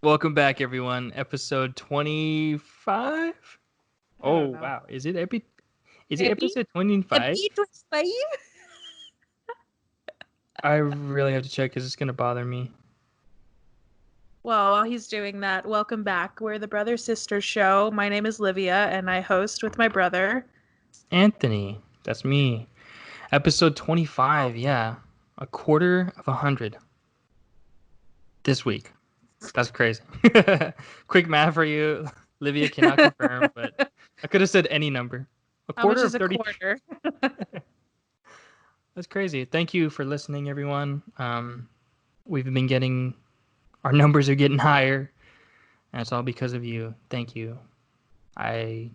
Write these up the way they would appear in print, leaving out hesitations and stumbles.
Welcome back, everyone. Episode 25? I Oh, don't know. wow. Is it Epi? episode 25? Epi 25? I really have to check because it's going to bother me. Well, while he's doing that, welcome back. We're the Brother Sister Show. My name is Livia, and I host with my brother. Anthony, that's me. Episode 25, yeah. A quarter of 100 this week. That's crazy. Quick math for you. Livia cannot confirm, but I could have said any number. A How much quarter is of a 30. quarter? That's crazy. Thank you for listening, everyone. We've been getting, our numbers are getting higher. And it's all because of you. Thank you. I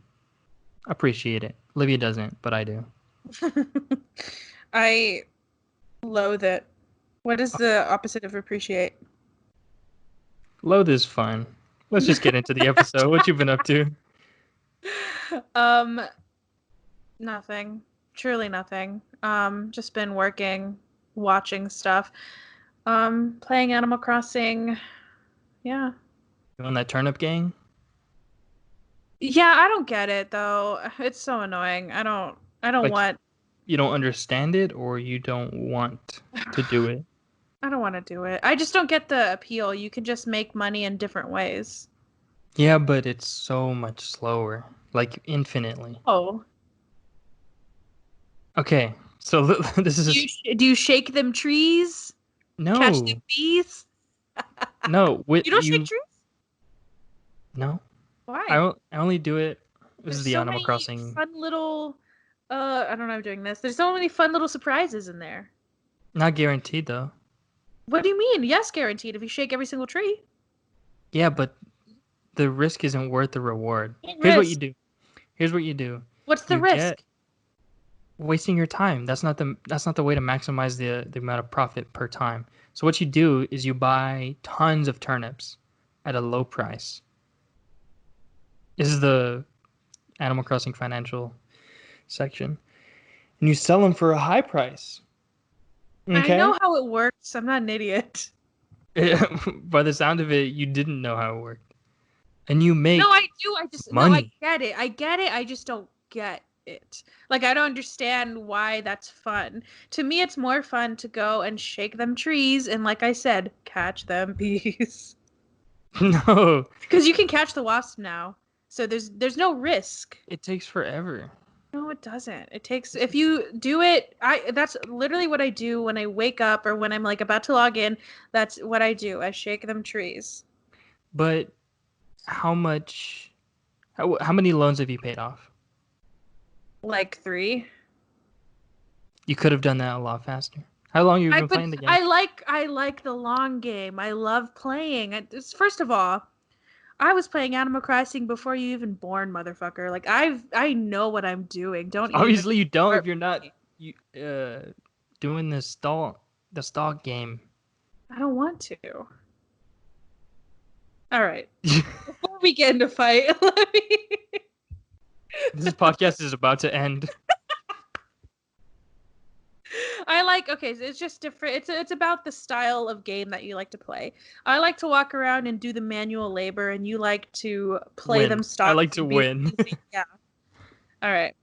appreciate it. Livia doesn't, but I do. I loathe it. What is the opposite of appreciate? Loathe is fun. Let's just get into the episode. What you been up to? Um, Nothing. Truly nothing. Just been working, watching stuff. Playing Animal Crossing. Yeah. You on that turnip gang? Yeah, I don't get it though. It's so annoying. I don't Like, want you don't understand it or you don't want to do it? I don't want to do it. I just don't get the appeal. You can just make money in different ways. Yeah, but it's so much slower. Like, infinitely. Oh. Okay, so this Do is... you shake them trees? Catch them No. bees? No. With You don't shake you... trees? No. Why? I only do it... This is There's the so Animal many Crossing... fun little I don't know I'm doing this. There's so many fun little surprises in there. Not guaranteed, though. What do you mean? Yes, guaranteed if you shake every single tree. Yeah, but the risk isn't worth the reward. What Here's what you risk? do. Here's what you do. What's the You get risk? wasting your time. That's not the way to maximize the amount of profit per time. So what you do is you buy tons of turnips at a low price. This is the Animal Crossing financial section. And you sell them for a high price. I Okay? know how it works. I'm not an idiot. By the sound of it, you didn't know how it worked. And you No, make I do. I money. get it. I get it. I just don't get it. Like, I don't understand why that's fun. To me, it's more fun to go and shake them trees and, like I said, catch them bees. No, Because you can catch the wasp now. So there's no risk. it takes forever. No, it doesn't. It takes This if is you do it, that's literally what I do when I wake up or when I'm like about to log in. That's what I do. I shake them trees. But how much? How many loans have you paid off? Like 3. You could have done that a lot faster. How long have you been playing the game? I like the long game. I love playing. First of all, I was playing Animal Crossing before you even born, motherfucker. Like I know what I'm doing. Don't even Obviously, you don't if start you're with not me. you doing the stall game. I don't want to. All right. Before we get into fight, let me. This podcast is about to end. Okay, so it's just different. It's about the style of game that you like to play. I like to walk around and do the manual labor, and you like to play them Win. I like stocks to and be win. lazy. Yeah. All right.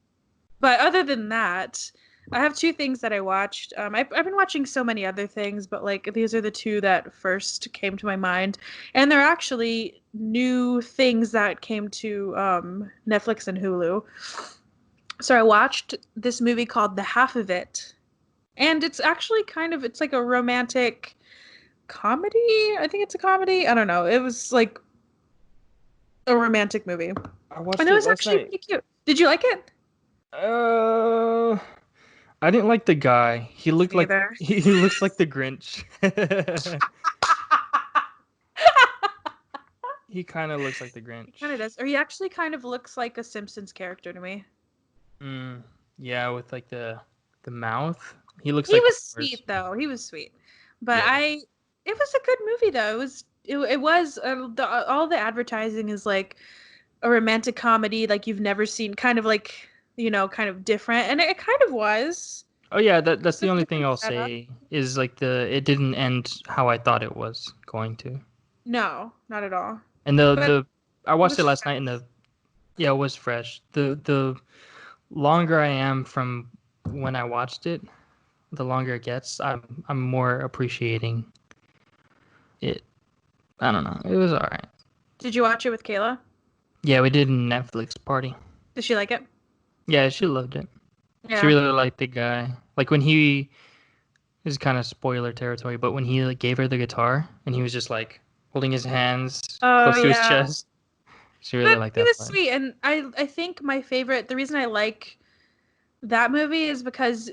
But other than that, I have 2 things that I watched. I've been watching so many other things, but like these are the 2 that first came to my mind, and they're actually new things that came to Netflix and Hulu. So I watched this movie called The Half of It, and it's actually it's like a romantic comedy. I think it's a comedy. I don't know. It was like a romantic movie, I watched and it it was last actually night. pretty cute. Did you like it? Uh, I didn't like the guy. He Me looked like neither. he looks like the Grinch. He kind of looks like the He kind of Grinch. does. Or he actually kind of looks like a Simpsons character to me. Mm, yeah, with like the mouth. He looks He like was Homer's. sweet though. He was sweet. But Yeah. it was a good movie though. It was all the advertising is like a romantic comedy like you've never seen, kind of like, kind of different, and it kind of was. Oh yeah, that's It the was a only thing different I'll setup. say is like it didn't end how I thought it was going to. No, not at all. And But I it watched was it last night, and fresh. it was fresh. The longer I am from when I watched it, the longer it gets, I'm more appreciating it. I don't know. It was all right. Did you watch it with Kayla? Yeah, we did a Netflix party. Did she like it? Yeah, she loved it. She Yeah. really liked the guy. Like when he this is kind of spoiler territory, but when he like gave her the guitar and he was just like holding his hands Oh close to his yeah. chest, she really But liked he that was part. sweet, and I think my favorite, the reason I like that movie is because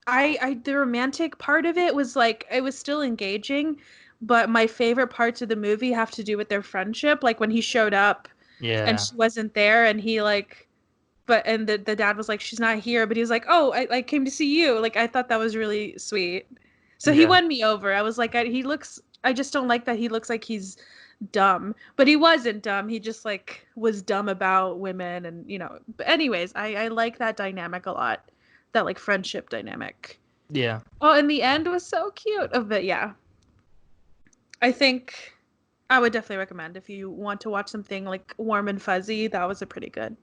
I the romantic part of it was like it was still engaging, but my favorite parts of the movie have to do with their friendship. Like when he showed up and Yeah, she wasn't there, and he like, but and the dad was like, she's not here, but he was like, oh, I came to see you. Like I thought that was really sweet. So he yeah, won me over. I was like, he looks. I just don't like that he looks like he's dumb, but he wasn't dumb. He just like was dumb about women, and But anyways, I like that dynamic a lot, that like friendship dynamic. yeah. Oh, and the end was so cute. But yeah, I think I would definitely recommend if you want to watch something like warm and fuzzy. That was a pretty good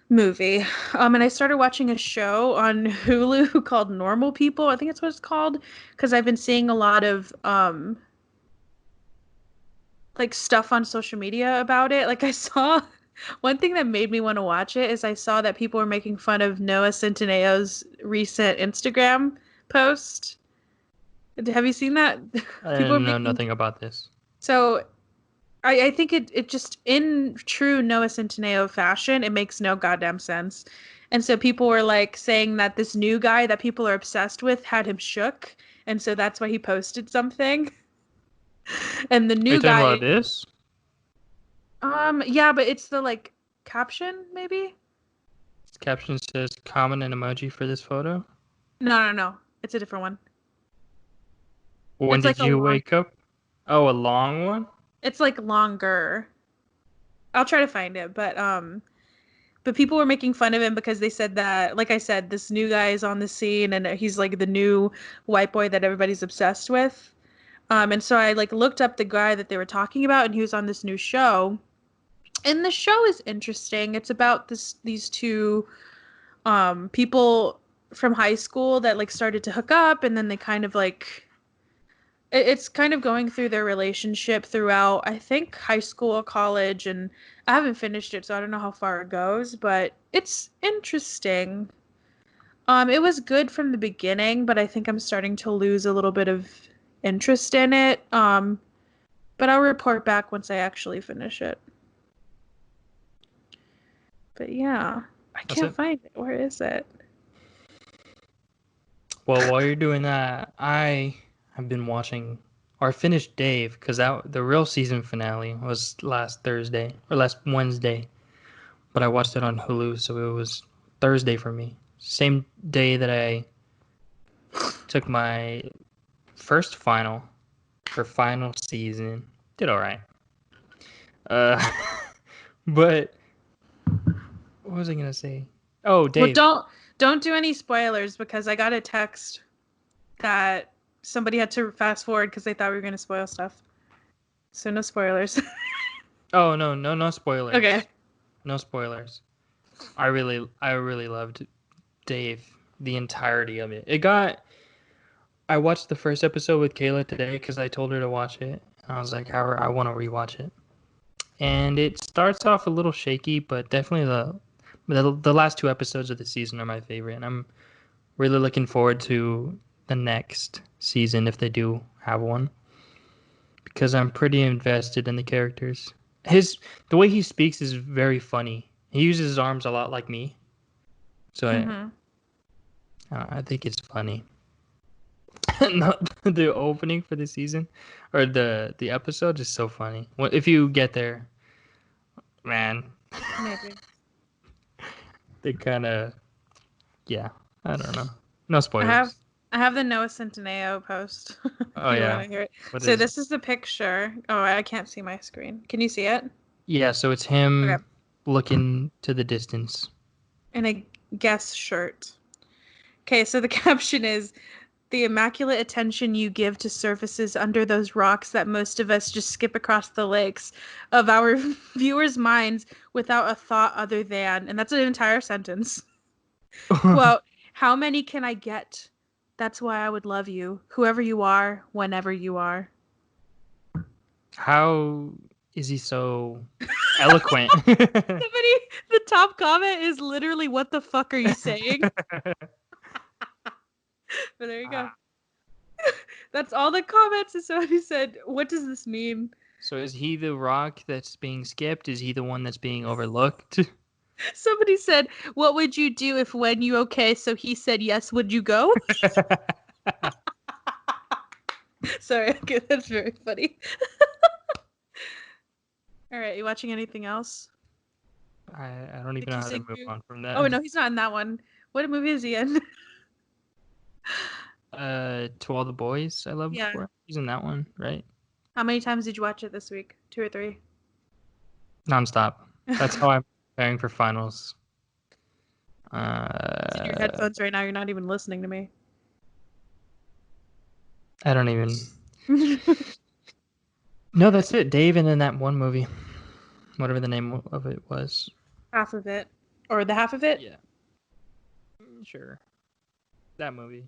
movie. And I started watching a show on Hulu called Normal People. I think that's what it's called because I've been seeing a lot of like stuff on social media about it. Like I saw one thing that made me want to watch it is I saw that people were making fun of Noah Centineo's recent Instagram post. Have you seen that? I People are didn't know making nothing about this. so I think it just in true Noah Centineo fashion, it makes no goddamn sense. And so people were like saying that this new guy that people are obsessed with had him shook, and so that's why he posted something. And the Are you new talking about guy, this? yeah, but it's the like caption maybe? This caption says comment an emoji for this photo. No, no, no. It's a different one. When It's like did a you long wake up? Oh, a long one? it's like longer. I'll try to find it, but people were making fun of him because they said that, like I said, this new guy is on the scene and he's like the new white boy that everybody's obsessed with. And so I like looked up the guy that they were talking about, and he was on this new show. And the show is interesting. It's about these two people from high school that like started to hook up, and then they kind of like it's kind of going through their relationship throughout, I think, high school, college, and I haven't finished it, so I don't know how far it goes, but it's interesting. It was good from the beginning, but I think I'm starting to lose a little bit of interest in it. But I'll report back once I actually finish it. But yeah, I That's can't it. find it. Where is it? Well, while you're doing that, I have been watching or finished Dave because that the real season finale was last Thursday or last Wednesday, but I watched it on Hulu, so it was Thursday for me. Same day that I took my first final for final season. Did all right. Uh, but what was I gonna say? Oh, Well, Dave. don't do any spoilers because I got a text that somebody had to fast forward because they thought we were going to spoil stuff. So no spoilers. Oh no, no, no spoilers. Okay. No spoilers. I really loved Dave the entirety of it. I watched the first episode with Kayla today because I told her to watch it. And I was like, I want to rewatch it. And it starts off a little shaky, but definitely the last two episodes of the season are my favorite. And I'm really looking forward to the next season if they do have one because I'm pretty invested in the characters. The way he speaks is very funny. He uses his arms a lot like me, so Mm-hmm. I think it's funny. Not the opening for the season or the episode is so funny. If you get there, man, Maybe. they kind of yeah. I don't know. No I have spoilers. I have the Noah Centineo post if Oh you want yeah. to hear it. What So is it? this is the picture. Oh, I can't see my screen. Can you see it? Yeah. So it's Okay. him looking to the distance. In a Guess shirt. Okay, so the caption is the immaculate attention you give to surfaces under those rocks that most of us just skip across the lakes of our viewers' minds without a thought other than, and that's an entire sentence. Quote, how many can I get? That's why I would love you, whoever you are, whenever you are. How is he so eloquent? The top comment is literally, what the fuck are you saying? But there you go. That's all the comments is somebody said, what does this mean? So is he the rock that's being skipped? Is he the one that's being overlooked? Somebody said, what would you do if when you okay? So he said, yes, would you go? Sorry, okay, that's very funny. All right, you watching anything else? I don't even know how to move on from that. Oh, no, he's not in that one. What movie is he in? To All the Boys I Loved Before. He's in that one, right? How many times did you watch it this week? 2 or 3? Nonstop. That's how I'm preparing for finals. It's in your headphones right now. You're not even listening to me. I don't even... No, that's it. Dave and then that one movie. Whatever the name of it was. Half of it. Or the half of it? Yeah. Sure. That movie.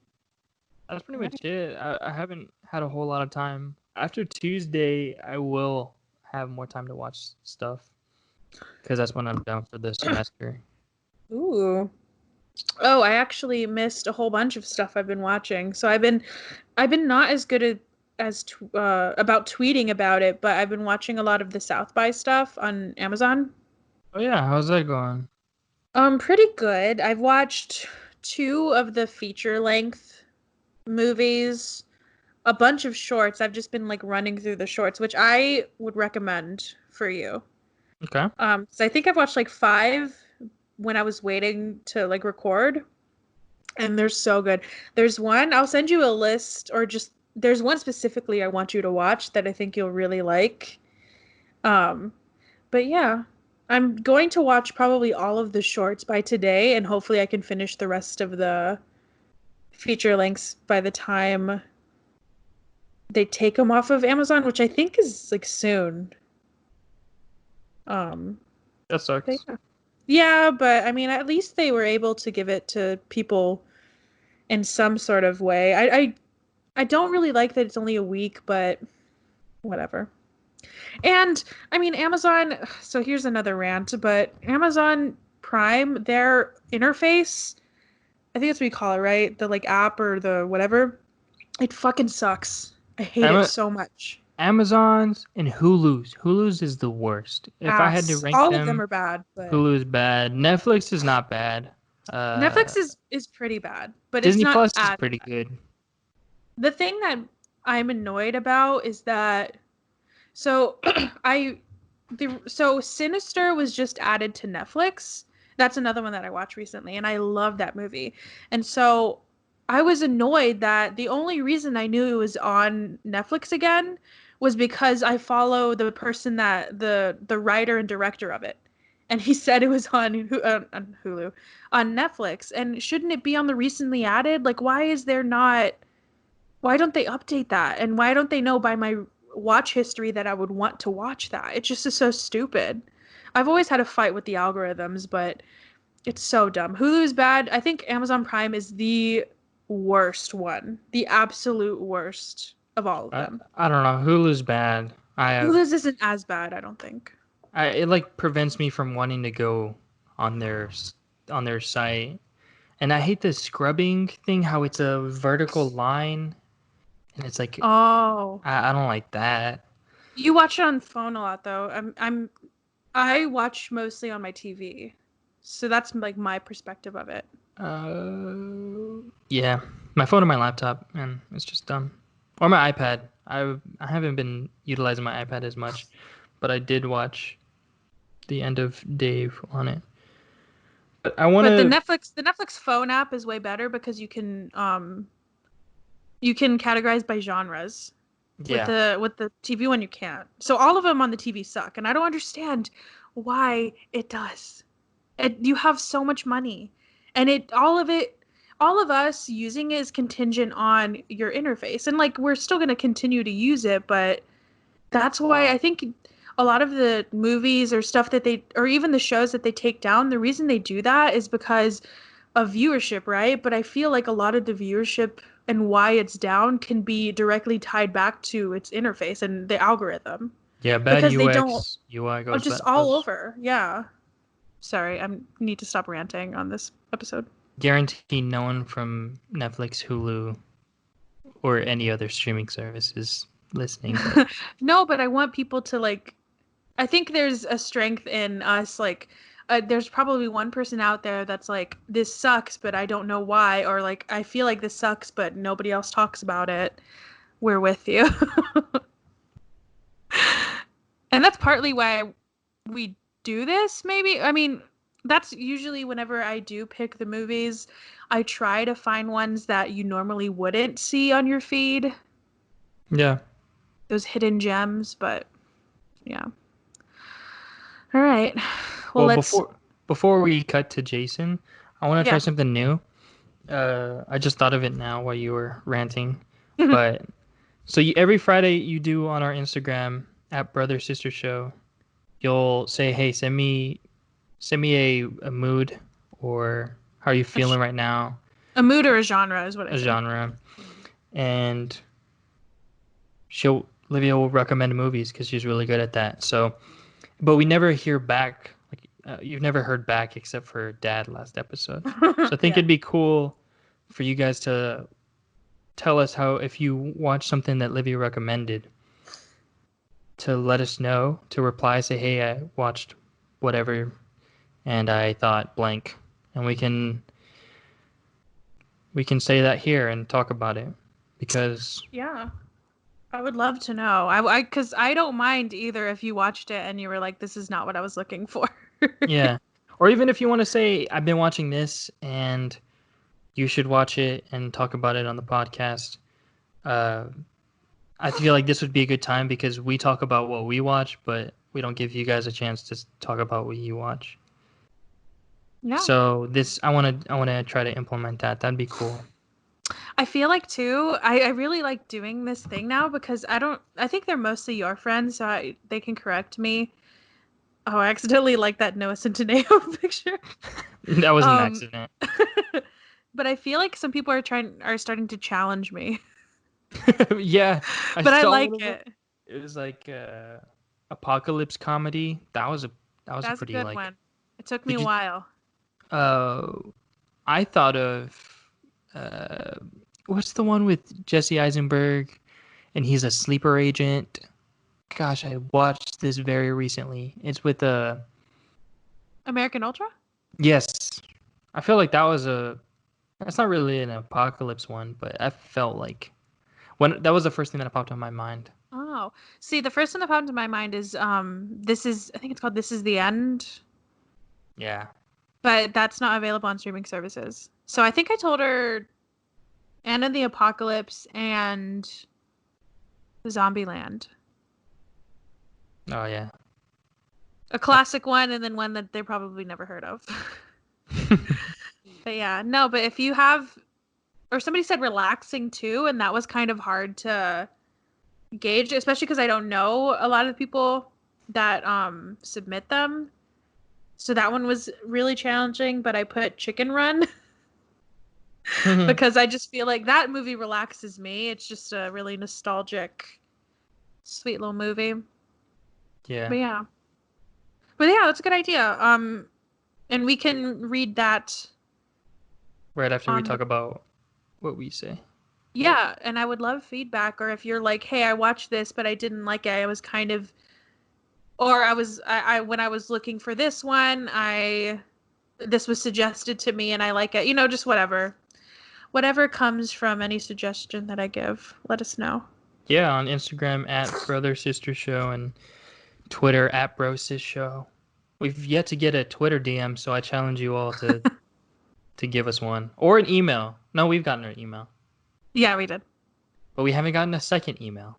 That's pretty much it. I haven't had a whole lot of time. After Tuesday, I will have more time to watch stuff. Because that's when I'm done for the semester. Ooh. Oh, I actually missed a whole bunch of stuff I've been watching. So I've been not as good as about tweeting about it, but I've been watching a lot of the South by stuff on Amazon. Oh yeah, how's that going? Pretty good. I've watched 2 of the feature-length movies, a bunch of shorts. I've just been like running through the shorts, which I would recommend for you. Okay. So I think I've watched like 5 when I was waiting to like record, and they're so good. There's one, I'll send you a list, or just there's one specifically I want you to watch that I think you'll really like. But yeah, I'm going to watch probably all of the shorts by today, and hopefully I can finish the rest of the feature lengths by the time they take them off of Amazon, which I think is like soon. That sucks. Yeah, but I mean, at least they were able to give it to people in some sort of way. I don't really like that it's only a week, but whatever. And I mean, Amazon, so here's another rant, but Amazon Prime, their interface, I think that's what you call it, right? The like app or the whatever, it fucking sucks. I hate it so much. Amazon's and Hulu's. Hulu's is the worst. If I had to rank all of them are bad, but Hulu is bad. Netflix is not bad. Netflix is pretty bad, but Disney it's not Plus is pretty good. The thing that I'm annoyed about is that so Sinister was just added to Netflix. That's another one that I watched recently, and I love that movie. And so I was annoyed that the only reason I knew it was on Netflix again was because I follow the person that the writer and director of it, and he said it was on Hulu, on Netflix. And shouldn't it be on the recently added? Like, why don't they update that? And why don't they know by my watch history that I would want to watch that? It just is so stupid. I've always had a fight with the algorithms, but it's so dumb. Hulu is bad. I think Amazon Prime is the worst one. The absolute worst of all of them. I don't know. Hulu's bad. Hulu's isn't as bad, I don't think. It like prevents me from wanting to go on their site. And I hate the scrubbing thing, how it's a vertical line. And it's like, oh, I don't like that. You watch it on phone a lot, though. I watch mostly on my TV, so that's like my perspective of it. Yeah, my phone and my laptop, and it's just dumb. Or my iPad. I haven't been utilizing my iPad as much, but I did watch the end of Dave on it. But I want to. But the Netflix phone app is way better because you can categorize by genres. Yeah. With the TV one you can't. So all of them on the TV suck, and I don't understand why it does. You have so much money, and all of it all of us using it is contingent on your interface. And like we're still going to continue to use it, but that's why I think a lot of the movies or stuff that they, or even the shows that they take down, the reason they do that is because of viewership, right? But I feel like a lot of the viewership and why it's down can be directly tied back to its interface and the algorithm. Yeah, bad Because they don't, UX, UI goes just bad. all over. Yeah. Sorry, I need to stop ranting on this episode. Guarantee no one from Netflix, Hulu, or any other streaming service is listening. But... No, but I want people to like, I think there's a strength in us, like, there's probably one person out there that's like, this sucks, but I don't know why, or like, I feel like this sucks, but nobody else talks about it. We're with you. And that's partly why we do this, maybe. I mean, that's usually whenever I do pick the movies, I try to find ones that you normally wouldn't see on your feed. Yeah. Those hidden gems, but yeah. All right. Well, before we cut to Jason, I want to try Yeah. something new. I just thought of it now while you were ranting. But so every Friday you do on our Instagram at Brother Sister Show, you'll say, "Hey, send me a mood, or how are you feeling right now?" A mood or a genre is what I A say. genre. And Livia will recommend movies because she's really good at that. So, but we never hear back. Like you've never heard back except for Dad last episode. So I think Yeah. it'd be cool for you guys to tell us how, if you watch something that Livia recommended, to let us know, to reply, say, "Hey, I watched whatever and I thought blank," and we can say that here and talk about it, because Yeah. I would love to know. Because I don't mind either if you watched it and you were like, this is not what I was looking for. yeah. Or even if you want to say, "I've been watching this and you should watch it and talk about it on the podcast." I feel like this would be a good time because we talk about what we watch, but we don't give you guys a chance to talk about what you watch. Yeah. So I want to try to implement that. That'd be cool. I feel like too, I really like doing this thing now because I think they're mostly your friends, so they can correct me. Oh, I accidentally liked that Noah Centineo picture. That was an accident. But I feel like some people are starting to challenge me. Yeah, But I saw like one of them. it. It was like apocalypse comedy. That was a That's a pretty, good like. one. It took me Did a you? while. I thought of uh, what's the one with Jesse Eisenberg, and he's a sleeper agent. Gosh, I watched this very recently. It's with American Ultra? yes. I feel like that's not really an apocalypse one, but I felt like when that was the first thing that popped in my mind. Oh, see, the first one that popped into my mind is I think it's called This Is the End, Yeah. but that's not available on streaming services. So I think I told her End of the Apocalypse and Zombieland. Oh yeah. A classic one, and then one that they probably never heard of. But yeah, no, but if you have, or somebody said relaxing too, and that was kind of hard to gauge, especially because I don't know a lot of people that submit them. So that one was really challenging, but I put Chicken Run because I just feel like that movie relaxes me. It's just a really nostalgic, sweet little movie. Yeah. But yeah. But yeah, that's a good idea. And we can read that Right after we on talk about what we say. Yeah, and I would love feedback, or if you're like, hey, I watched this, but I didn't like it. I was kind of, or I when I was looking for this one, this was suggested to me and I like it. Just whatever. Whatever comes from any suggestion that I give, let us know. Yeah, on Instagram at Brother Sister Show and Twitter at Bro Sis Show. We've yet to get a Twitter DM, so I challenge you all to give us one, or an email. No, we've gotten an email. Yeah, we did. But we haven't gotten a second email.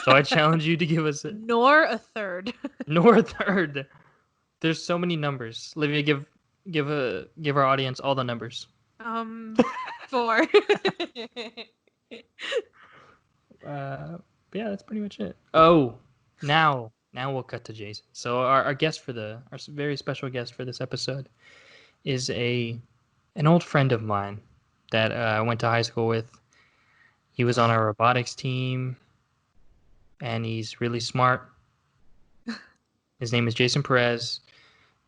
So I challenge you to give us Nor a third. Nor a third. There's so many numbers. Livia, give our audience all the numbers. 4. Yeah, that's pretty much it. Oh, now we'll cut to Jason. So our guest our very special guest for this episode is an old friend of mine that I went to high school with. He was on our robotics team, and he's really smart. His name is Jason Perez,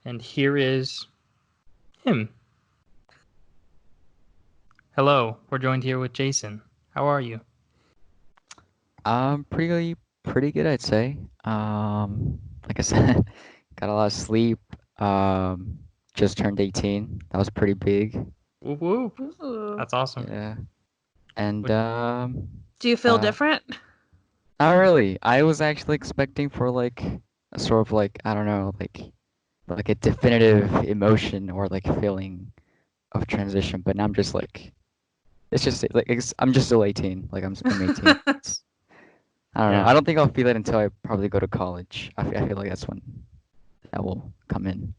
and here is him. Hello, we're joined here with Jason. How are you? Pretty good, I'd say. Like I said, got a lot of sleep. Just turned 18. That was pretty big. Whoop whoop. Ooh. That's awesome. Yeah. And Do you feel different? not really. I was actually expecting for like a sort of like, I don't know, like a definitive emotion or like feeling of transition, but now I'm just like it's just like I'm just still 18. Like I'm 18. I don't know. I don't think I'll feel it until I probably go to college. I feel like that's when that will come in.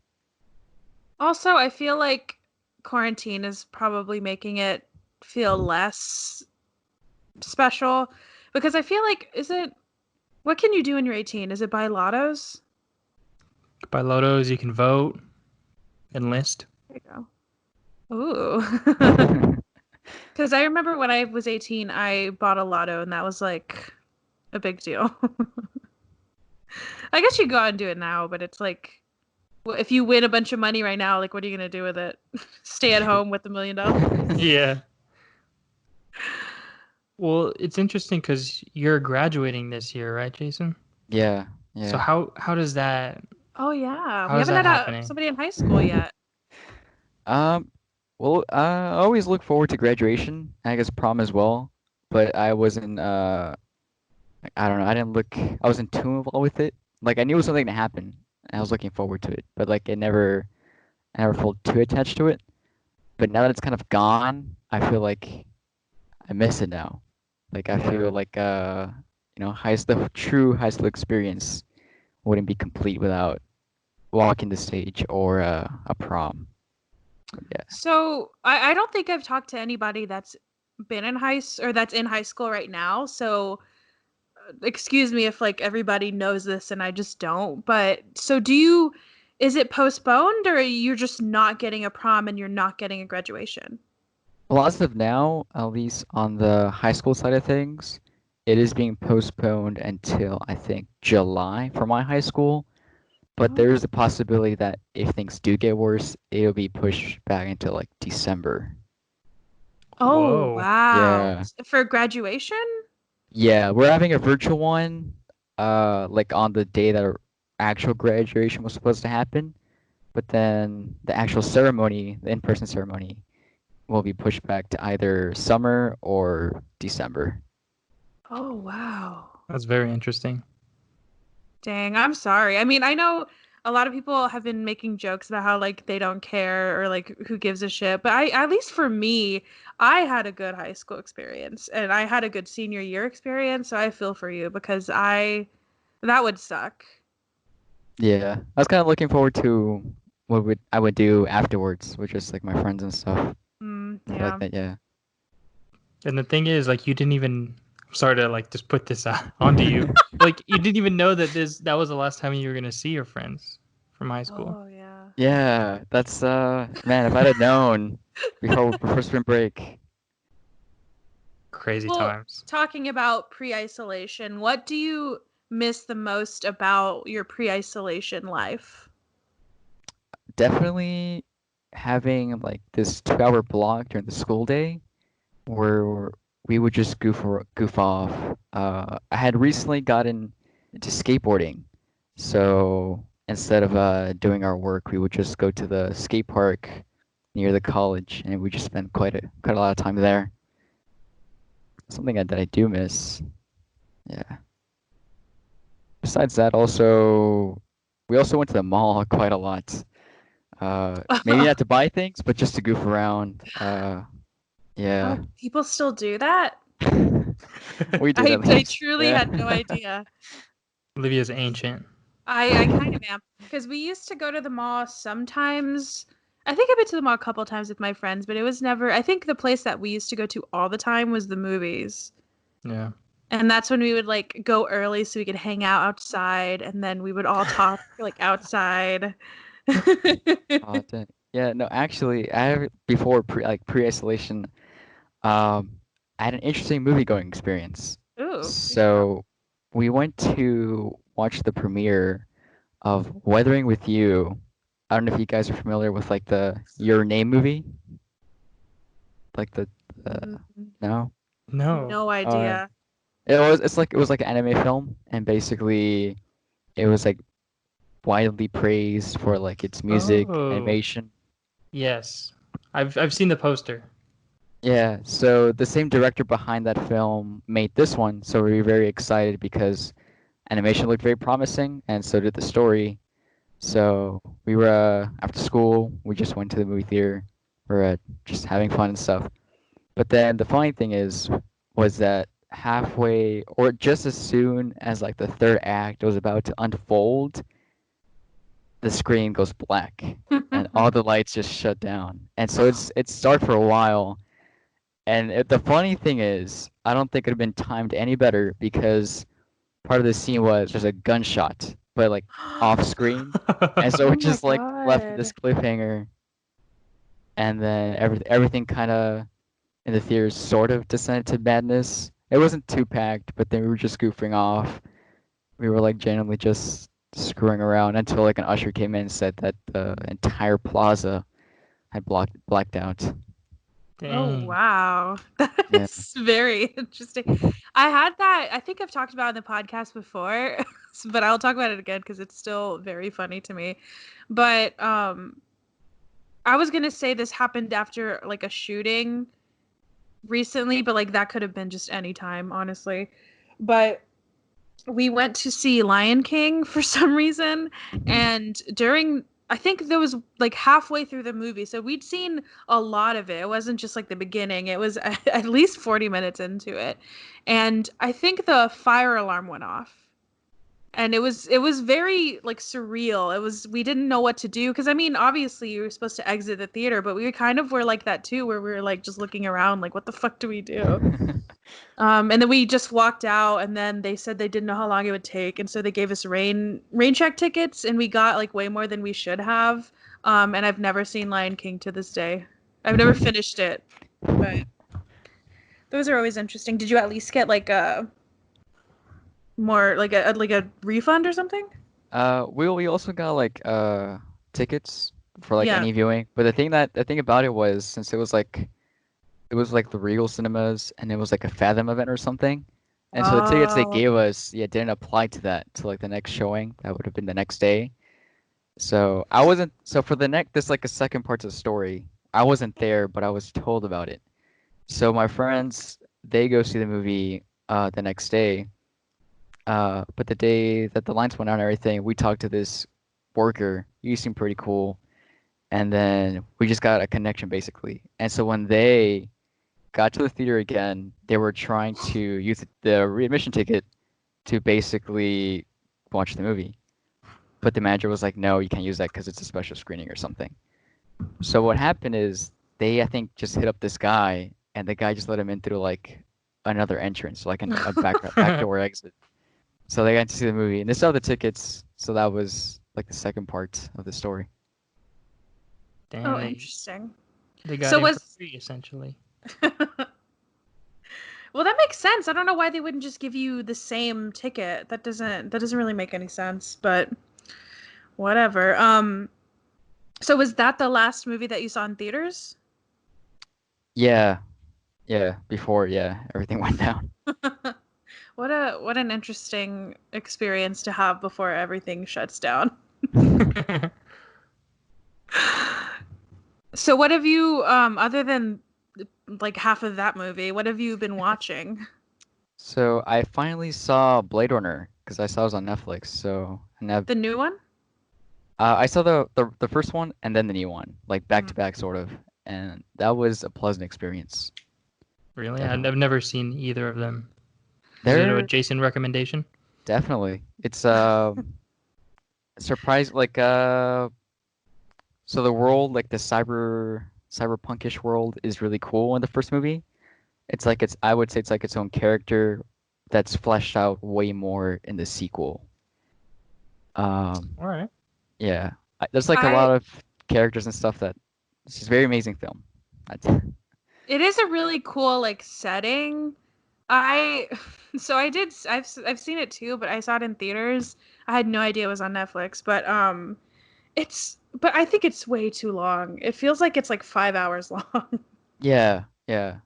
Also, I feel like quarantine is probably making it feel less special because I feel like what can you do when you're 18? Is it buy lottos? Buy lottos, you can vote, enlist. There you go. Ooh. Because I remember when I was 18, I bought a lotto, and that was like a big deal. I guess you go out and do it now, but it's like, if you win a bunch of money right now, like, what are you going to do with it? Stay at home with $1 million? Yeah. Well, it's interesting because you're graduating this year, right, Jason? Yeah. So how does that? Oh yeah, How we is haven't that had somebody in high school yet. Well, I always look forward to graduation. I guess prom as well. But I wasn't. I don't know. I wasn't too involved with it. Like I knew it was something to happen, and I was looking forward to it. But like I never felt too attached to it. But now that it's kind of gone, I feel like I miss it now. Like I feel like the true high school experience wouldn't be complete without walking the stage or a prom. Yeah. So I don't think I've talked to anybody that's been in that's in high school right now. So excuse me if like everybody knows this and I just don't. But so is it postponed or you're just not getting a prom and you're not getting a graduation? Well, as of now, at least on the high school side of things, it is being postponed until I think July for my high school. But there is a possibility that if things do get worse, it'll be pushed back into like December. Oh, Whoa. wow. Yeah. For graduation? Yeah, we're having a virtual one, like on the day that our actual graduation was supposed to happen. But then the actual ceremony, the in-person ceremony, will be pushed back to either summer or December. Oh, wow. That's very interesting. Dang, I'm sorry. I mean, I know a lot of people have been making jokes about how like they don't care or like who gives a shit, but at least for me, I had a good high school experience and I had a good senior year experience, so I feel for you because that would suck. Yeah, I was kind of looking forward to what I would do afterwards, with just like my friends and stuff. I feel Yeah. like that, yeah. And the thing is, like, you didn't even. I'm sorry to like just put this onto you. Like, you didn't even know that that was the last time you were gonna see your friends from high school. Oh yeah. Yeah, that's man, if I'd have known before spring break. Crazy Well, times. talking about pre-isolation, what do you miss the most about your pre-isolation life? Definitely having like this 2-hour block during the school day where we would just goof off. I had recently gotten into skateboarding, so instead of doing our work, we would just go to the skate park near the college, and we just spent quite a lot of time there. Something that I do miss. Yeah. Besides that, we also went to the mall quite a lot. Maybe not to buy things, but just to goof around. Yeah. Oh, people still do that? We did at I least. truly Yeah. had no idea. Livia's ancient. I kind of am because we used to go to the mall sometimes. I think I've been to the mall a couple times with my friends, but it was never. I think the place that we used to go to all the time was the movies. Yeah. And that's when we would like go early so we could hang out outside, and then we would all talk like outside. Oh, dang. Yeah, no, actually, I have before pre-isolation, I had an interesting movie going experience. Ooh. So we went to watch the premiere of Weathering with You. I don't know if you guys are familiar with like the Your Name movie, like the no. No. No Uh, idea. it was like an anime film, and basically it was like widely praised for like its music, Oh, animation. yes. I've seen the poster. Yeah, so the same director behind that film made this one, so we were very excited because animation looked very promising, and so did the story. So we were after school, we just went to the movie theater. We were just having fun and stuff. But then the funny thing was that halfway, or just as soon as like the third act was about to unfold, the screen goes black, and all the lights just shut down. And so it's dark for a while. And the funny thing is, I don't think it would have been timed any better because part of the scene was there's a gunshot, but like off screen, and so Oh it my just like left this god. cliffhanger, and then everything kind of in the theaters sort of descended to madness. It wasn't too packed, but then we were just goofing off. We were like genuinely just screwing around until like an usher came in and said that the entire plaza had blacked out. Oh Dang. wow. That Yeah. is very interesting. I had that, I think I've talked about it in the podcast before, but I'll talk about it again because it's still very funny to me. But I was gonna say this happened after like a shooting recently, but like that could have been just any time, honestly. But we went to see Lion King for some reason, and during I think there was like halfway through the movie, so we'd seen a lot of it. It wasn't just like the beginning; it was at least 40 minutes into it, and I think the fire alarm went off, and it was very like surreal. It was we didn't know what to do because I mean obviously you were supposed to exit the theater, but we kind of were like that too, where we were like just looking around like what the fuck do we do? And then we just walked out, and then they said they didn't know how long it would take, and so they gave us rain check tickets, and we got like way more than we should have. And I've never seen Lion King to this day. I've never finished it, but those are always interesting. Did you at least get like a more like a refund or something? We also got like tickets for like Yeah. any viewing, but the thing about it was since it was like the Regal Cinemas and it was like a Fathom event or something, and so the tickets they Oh. gave us didn't apply to that to like the next showing that would have been the next day. So I wasn't so for the next this like a second part to the story. I wasn't there, but I was told about it. So my friends they go see the movie the next day. But the day that the lights went out and everything, we talked to this worker. He seemed pretty cool. And then we just got a connection basically. And so when they got to the theater again, they were trying to use the readmission ticket to basically watch the movie. But the manager was like, no, you can't use that because it's a special screening or something. So what happened is they, I think, just hit up this guy, and the guy just let him in through like another entrance, like a back door exit. So they got to see the movie, and they saw the tickets. So that was like the second part of the story. Dang, Oh, they interesting. they got So in for was free essentially. well, that makes sense. I don't know why they wouldn't just give you the same ticket. That doesn't really make any sense, but whatever. So was that the last movie that you saw in theaters? Yeah, yeah. Before, yeah, everything went down. What an interesting experience to have before everything shuts down. So what have you other than like half of that movie, what have you been watching? So I finally saw Blade Runner because I saw it was on Netflix. So and The new one? I saw the first one and then the new one, like back to back sort of, and that was a pleasant experience. Really? Definitely. I've never seen either of them. Is it a They're Jason recommendation? definitely it's surprise like So the world, like the cyberpunkish world, is really cool in the first movie. I would say it's like its own character that's fleshed out way more in the sequel. All right. Yeah, there's like a I lot of characters and stuff that it's just a very amazing film. It is a really cool like setting. I so I did I've seen it too, but I saw it in theaters. I had no idea it was on Netflix, but but I think it's way too long. It feels like it's like 5 hours long. Yeah, yeah.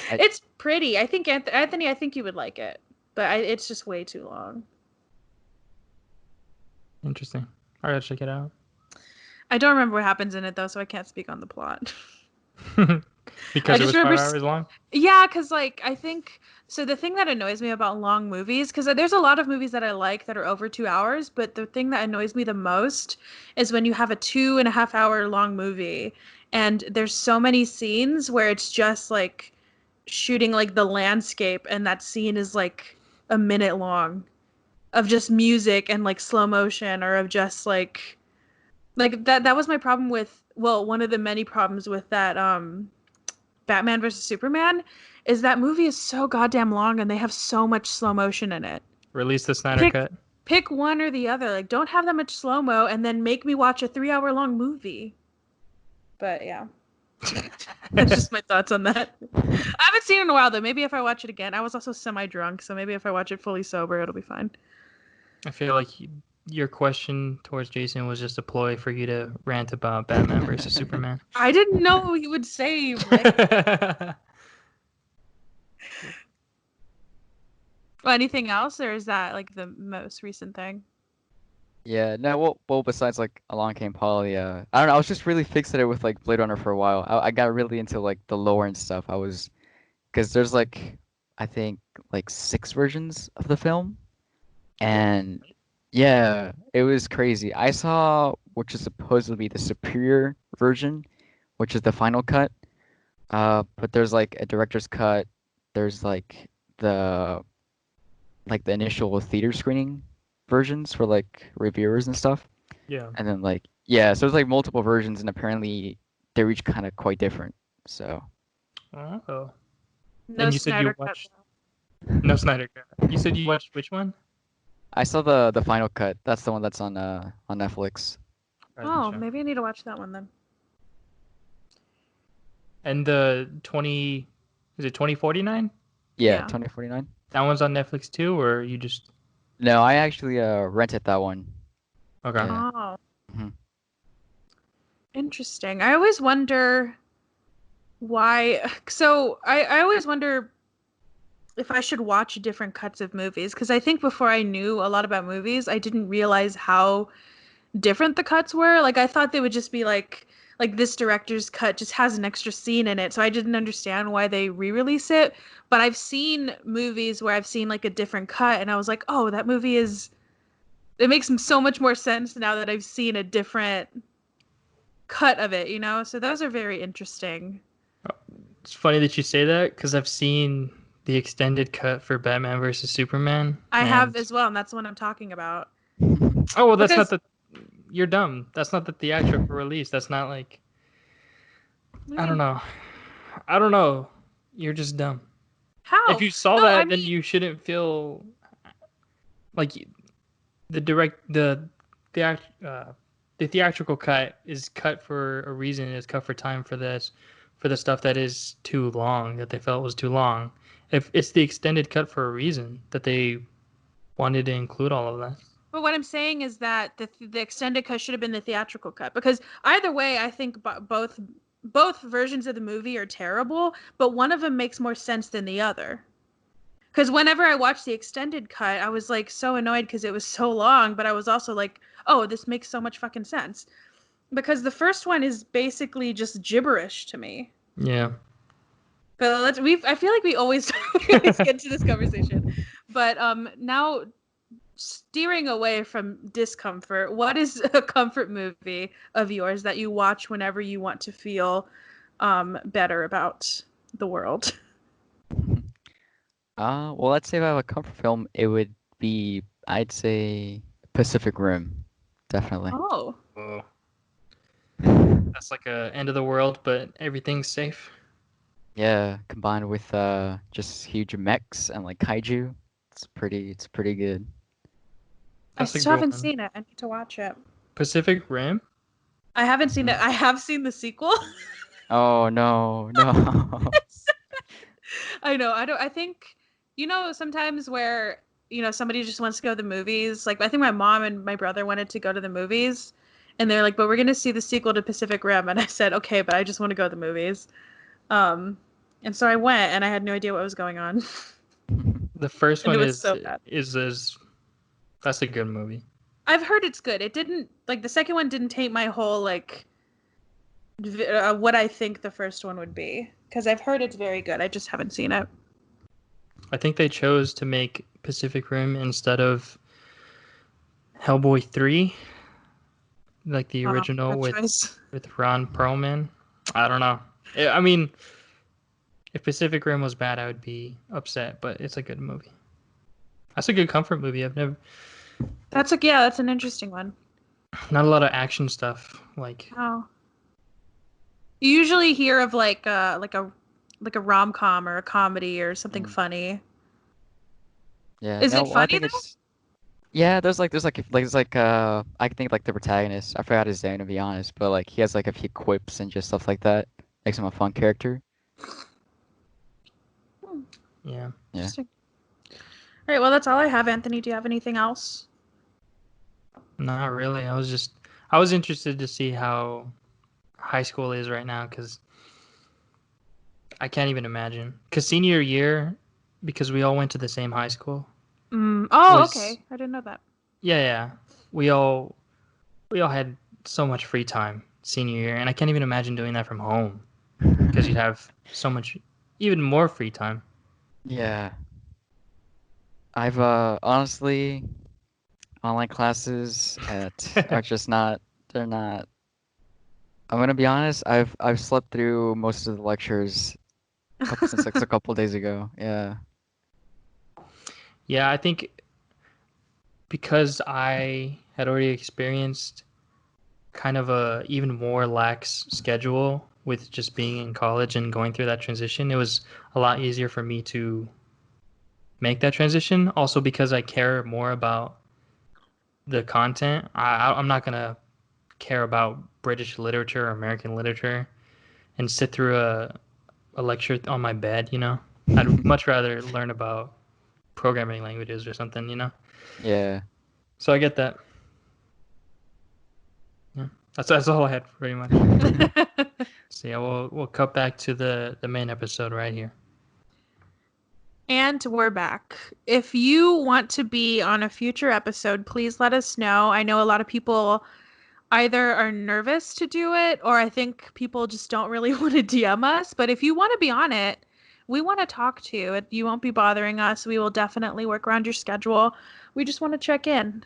I, It's pretty. I think Anthony, I think you would like it, but it's just way too long. Interesting. I gotta check it out. I don't remember what happens in it though, so I can't speak on the plot. Because I it was just 5 hours long. Yeah, because like I think so. The thing that annoys me about long movies, because there's a lot of movies that I like that are over 2 hours, but the thing that annoys me the most is when you have a 2.5 hour long movie and there's so many scenes where it's just like shooting like the landscape, and that scene is like a minute long of just music and like slow motion, or of just like that was my problem with, well, one of the many problems with that Batman versus Superman is that movie is so goddamn long and they have so much slow motion in it. Release the Snyder Pick cut. pick one or the other. Like don't have that much slow-mo and then make me watch a 3 hour long movie. But yeah. That's just my thoughts on that. I haven't seen it in a while though. Maybe if I watch it again. I was also semi-drunk, so maybe if I watch it fully sober, it'll be fine. I feel like your question towards Jason was just a ploy for you to rant about Batman versus Superman. I didn't know you would say Rick. Well, anything else, or is that like the most recent thing? yeah, no, well, besides like Along Came Polly, I don't know. I was just really fixated with like Blade Runner for a while. I got really into like the lore and stuff. Because there's like I think like 6 versions of the film, and yeah, it was crazy. I saw which is supposedly the superior version, which is the final cut. But there's like a director's cut. There's the the initial theater screening versions for like reviewers and stuff. Yeah. And then like yeah, so there's like multiple versions, and apparently they're each kind of quite different. So Oh. No And you said you Snyder cut. watched no Snyder cut. You said you watched which one? I saw the final cut. That's the one that's on Netflix. Oh, maybe I need to watch that one then. And the 20 is it 2049? Yeah, Yeah. 2049. That one's on Netflix too, or you just No, I actually rented that one. okay? Yeah. Oh. Mhm. Interesting. I always wonder why. So I always wonder if I should watch different cuts of movies, because I think before I knew a lot about movies, I didn't realize how different the cuts were. Like I thought they would just be like this director's cut just has an extra scene in it, so I didn't understand why they re-release it. But I've seen movies where I've seen like a different cut, and I was like, oh, that movie is. It makes so much more sense now that I've seen a different cut of it, you know? So those are very interesting. It's funny that you say that because I've seen the extended cut for Batman versus Superman. I have as well, and that's the one I'm talking about. Oh well, that's Because- not the. You're dumb. That's not the theatrical release. That's not like. I don't know. I don't know. You're just dumb. How? If you saw No, that, I then mean- you shouldn't feel like the theatrical cut is cut for a reason. It's cut for time for this, for the stuff that is too long, that they felt was too long. If it's the extended cut for a reason, that they wanted to include all of that. But what I'm saying is that the extended cut should have been the theatrical cut, because either way, I think both versions of the movie are terrible, but one of them makes more sense than the other. Because whenever I watched the extended cut, I was like so annoyed because it was so long, but I was also like, oh, this makes so much fucking sense. Because the first one is basically just gibberish to me. Yeah. But I feel like we always get to this conversation. But now steering away from discomfort, what is a comfort movie of yours that you watch whenever you want to feel better about the world? Well, let's say if I have a comfort film, it would be, I'd say, Pacific Rim, definitely. Oh. Oh. That's like a end of the world, but everything's safe. Yeah, combined with just huge mechs and like kaiju, it's pretty good. I That's a still good haven't one. seen it. I need to watch it. Pacific Rim. I haven't seen it. I have seen the sequel. Oh no, no. I know. I think, sometimes where, somebody just wants to go to the movies. Like, I think my mom and my brother wanted to go to the movies. And they're like, but we're going to see the sequel to Pacific Rim. And I said, okay, but I just want to go to the movies. And so I went and I had no idea what was going on. The first And it one was is so bad. is that's a good movie. I've heard it's good. It didn't, like, the second one didn't taint my whole, like, what I think the first one would be. Because I've heard it's very good. I just haven't seen it. I think they chose to make Pacific Rim instead of Hellboy 3, like the original Good choice. with Ron Perlman. I don't know. I mean, if Pacific Rim was bad, I would be upset, but it's a good movie. That's a good comfort movie. That's an interesting one. Not a lot of action stuff. Like, Oh. You usually hear of like a rom-com or a comedy or something funny. Yeah, Is no, it well, I funny think though? it's I think like the protagonist. I forgot his name to be honest, but like he has like a few quips and just stuff like that. Makes him a fun character. yeah. Yeah. Interesting. All right, well that's all I have. Anthony, do you have anything else? Not really. I was interested to see how high school is right now because I can't even imagine. Because senior year, because we all went to the same high school. Oh, okay. I didn't know that. Yeah. We all had so much free time senior year, and I can't even imagine doing that from home because you'd have so much, even more free time. Yeah. I've honestly online classes are just not they're not I'm gonna be honest, I've slept through most of the lectures since like a couple days ago. Yeah. Yeah, I think because I had already experienced kind of a even more lax schedule with just being in college and going through that transition, it was a lot easier for me to make that transition. Also because I care more about the content. I'm not gonna care about British literature or American literature and sit through a lecture on my bed, you know? I'd much rather learn about programming languages or something, you know? Yeah. So I get that. Yeah. That's all I had pretty much. So yeah, we'll cut back to the main episode right here. And we're back. If you want to be on a future episode, please let us know. I know a lot of people either are nervous to do it or I think people just don't really want to DM us. But if you want to be on it, we want to talk to you. You won't be bothering us. We will definitely work around your schedule. We just want to check in.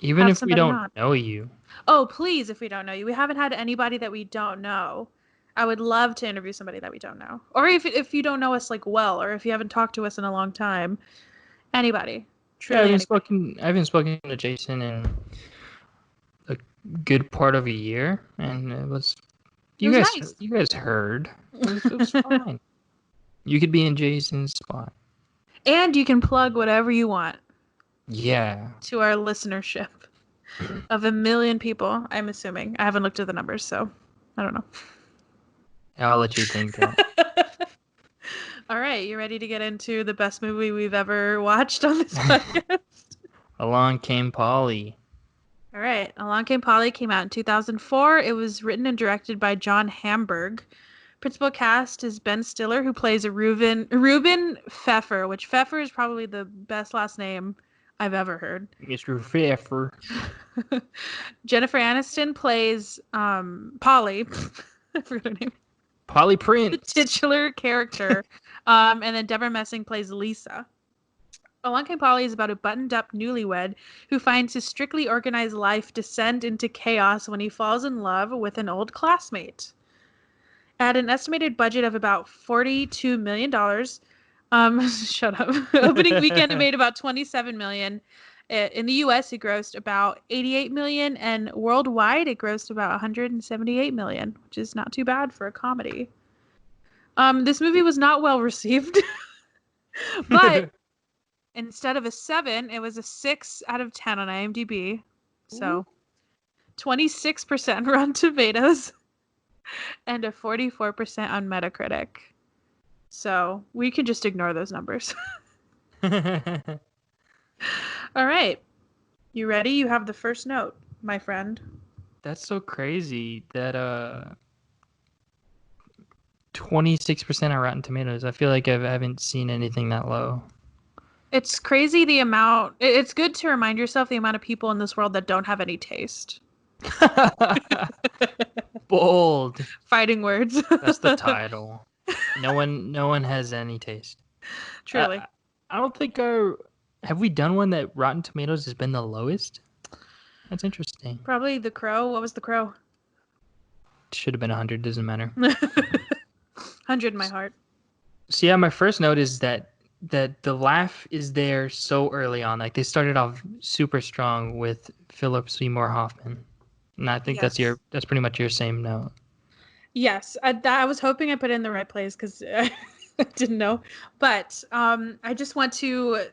Even Have if we somebody don't on. know you. Oh, please, if we don't know you. We haven't had anybody that we don't know. I would love to interview somebody that we don't know. Or if you don't know us like well, or if you haven't talked to us in a long time. Anybody. Yeah, Truly anybody. I haven't spoken to Jason in a good part of a year, and it was It was nice. you guys heard. It was fine. You could be in Jason's spot. And you can plug whatever you want Yeah. to our listenership of 1 million people, I'm assuming. I haven't looked at the numbers, so I don't know. I'll let you think that. All right, you ready to get into the best movie we've ever watched on this podcast? Along Came Polly. All right, Along Came Polly came out in 2004. It was written and directed by John Hamburg. Principal cast is Ben Stiller, who plays a Reuben Pfeffer, which Pfeffer is probably the best last name I've ever heard. Mr. Pfeffer. Jennifer Aniston plays Polly. I forgot her name. Polly The Prince. titular character. And then Deborah Messing plays Lisa. Along Came Polly is about a buttoned-up newlywed who finds his strictly organized life descend into chaos when he falls in love with an old classmate. At an estimated budget of about $42 million, shut up. Opening weekend it made about $27 million, In the US, it grossed about 88 million, and worldwide, it grossed about 178 million, which is not too bad for a comedy. This movie was not well received, but instead of a 7, it was a 6 out of 10 on IMDb. So 26% Rotten Tomatoes and a 44% on Metacritic. So we can just ignore those numbers. All right. You ready? You have the first note, my friend. That's so crazy that 26% on Rotten Tomatoes. I feel like I haven't seen anything that low. It's crazy the amount. It's good to remind yourself the amount of people in this world that don't have any taste. Bold. Fighting words. That's the title. No one has any taste. Truly. I don't think have we done one that Rotten Tomatoes has been the lowest? That's interesting. Probably The Crow. What was The Crow? Should have been 100. Doesn't matter. 100 in my heart. So yeah, my first note is that the laugh is there so early on. Like they started off super strong with Philip Seymour Hoffman, and I think that's pretty much your same note. Yes, I was hoping I put it in the right place because I didn't know. But I just want to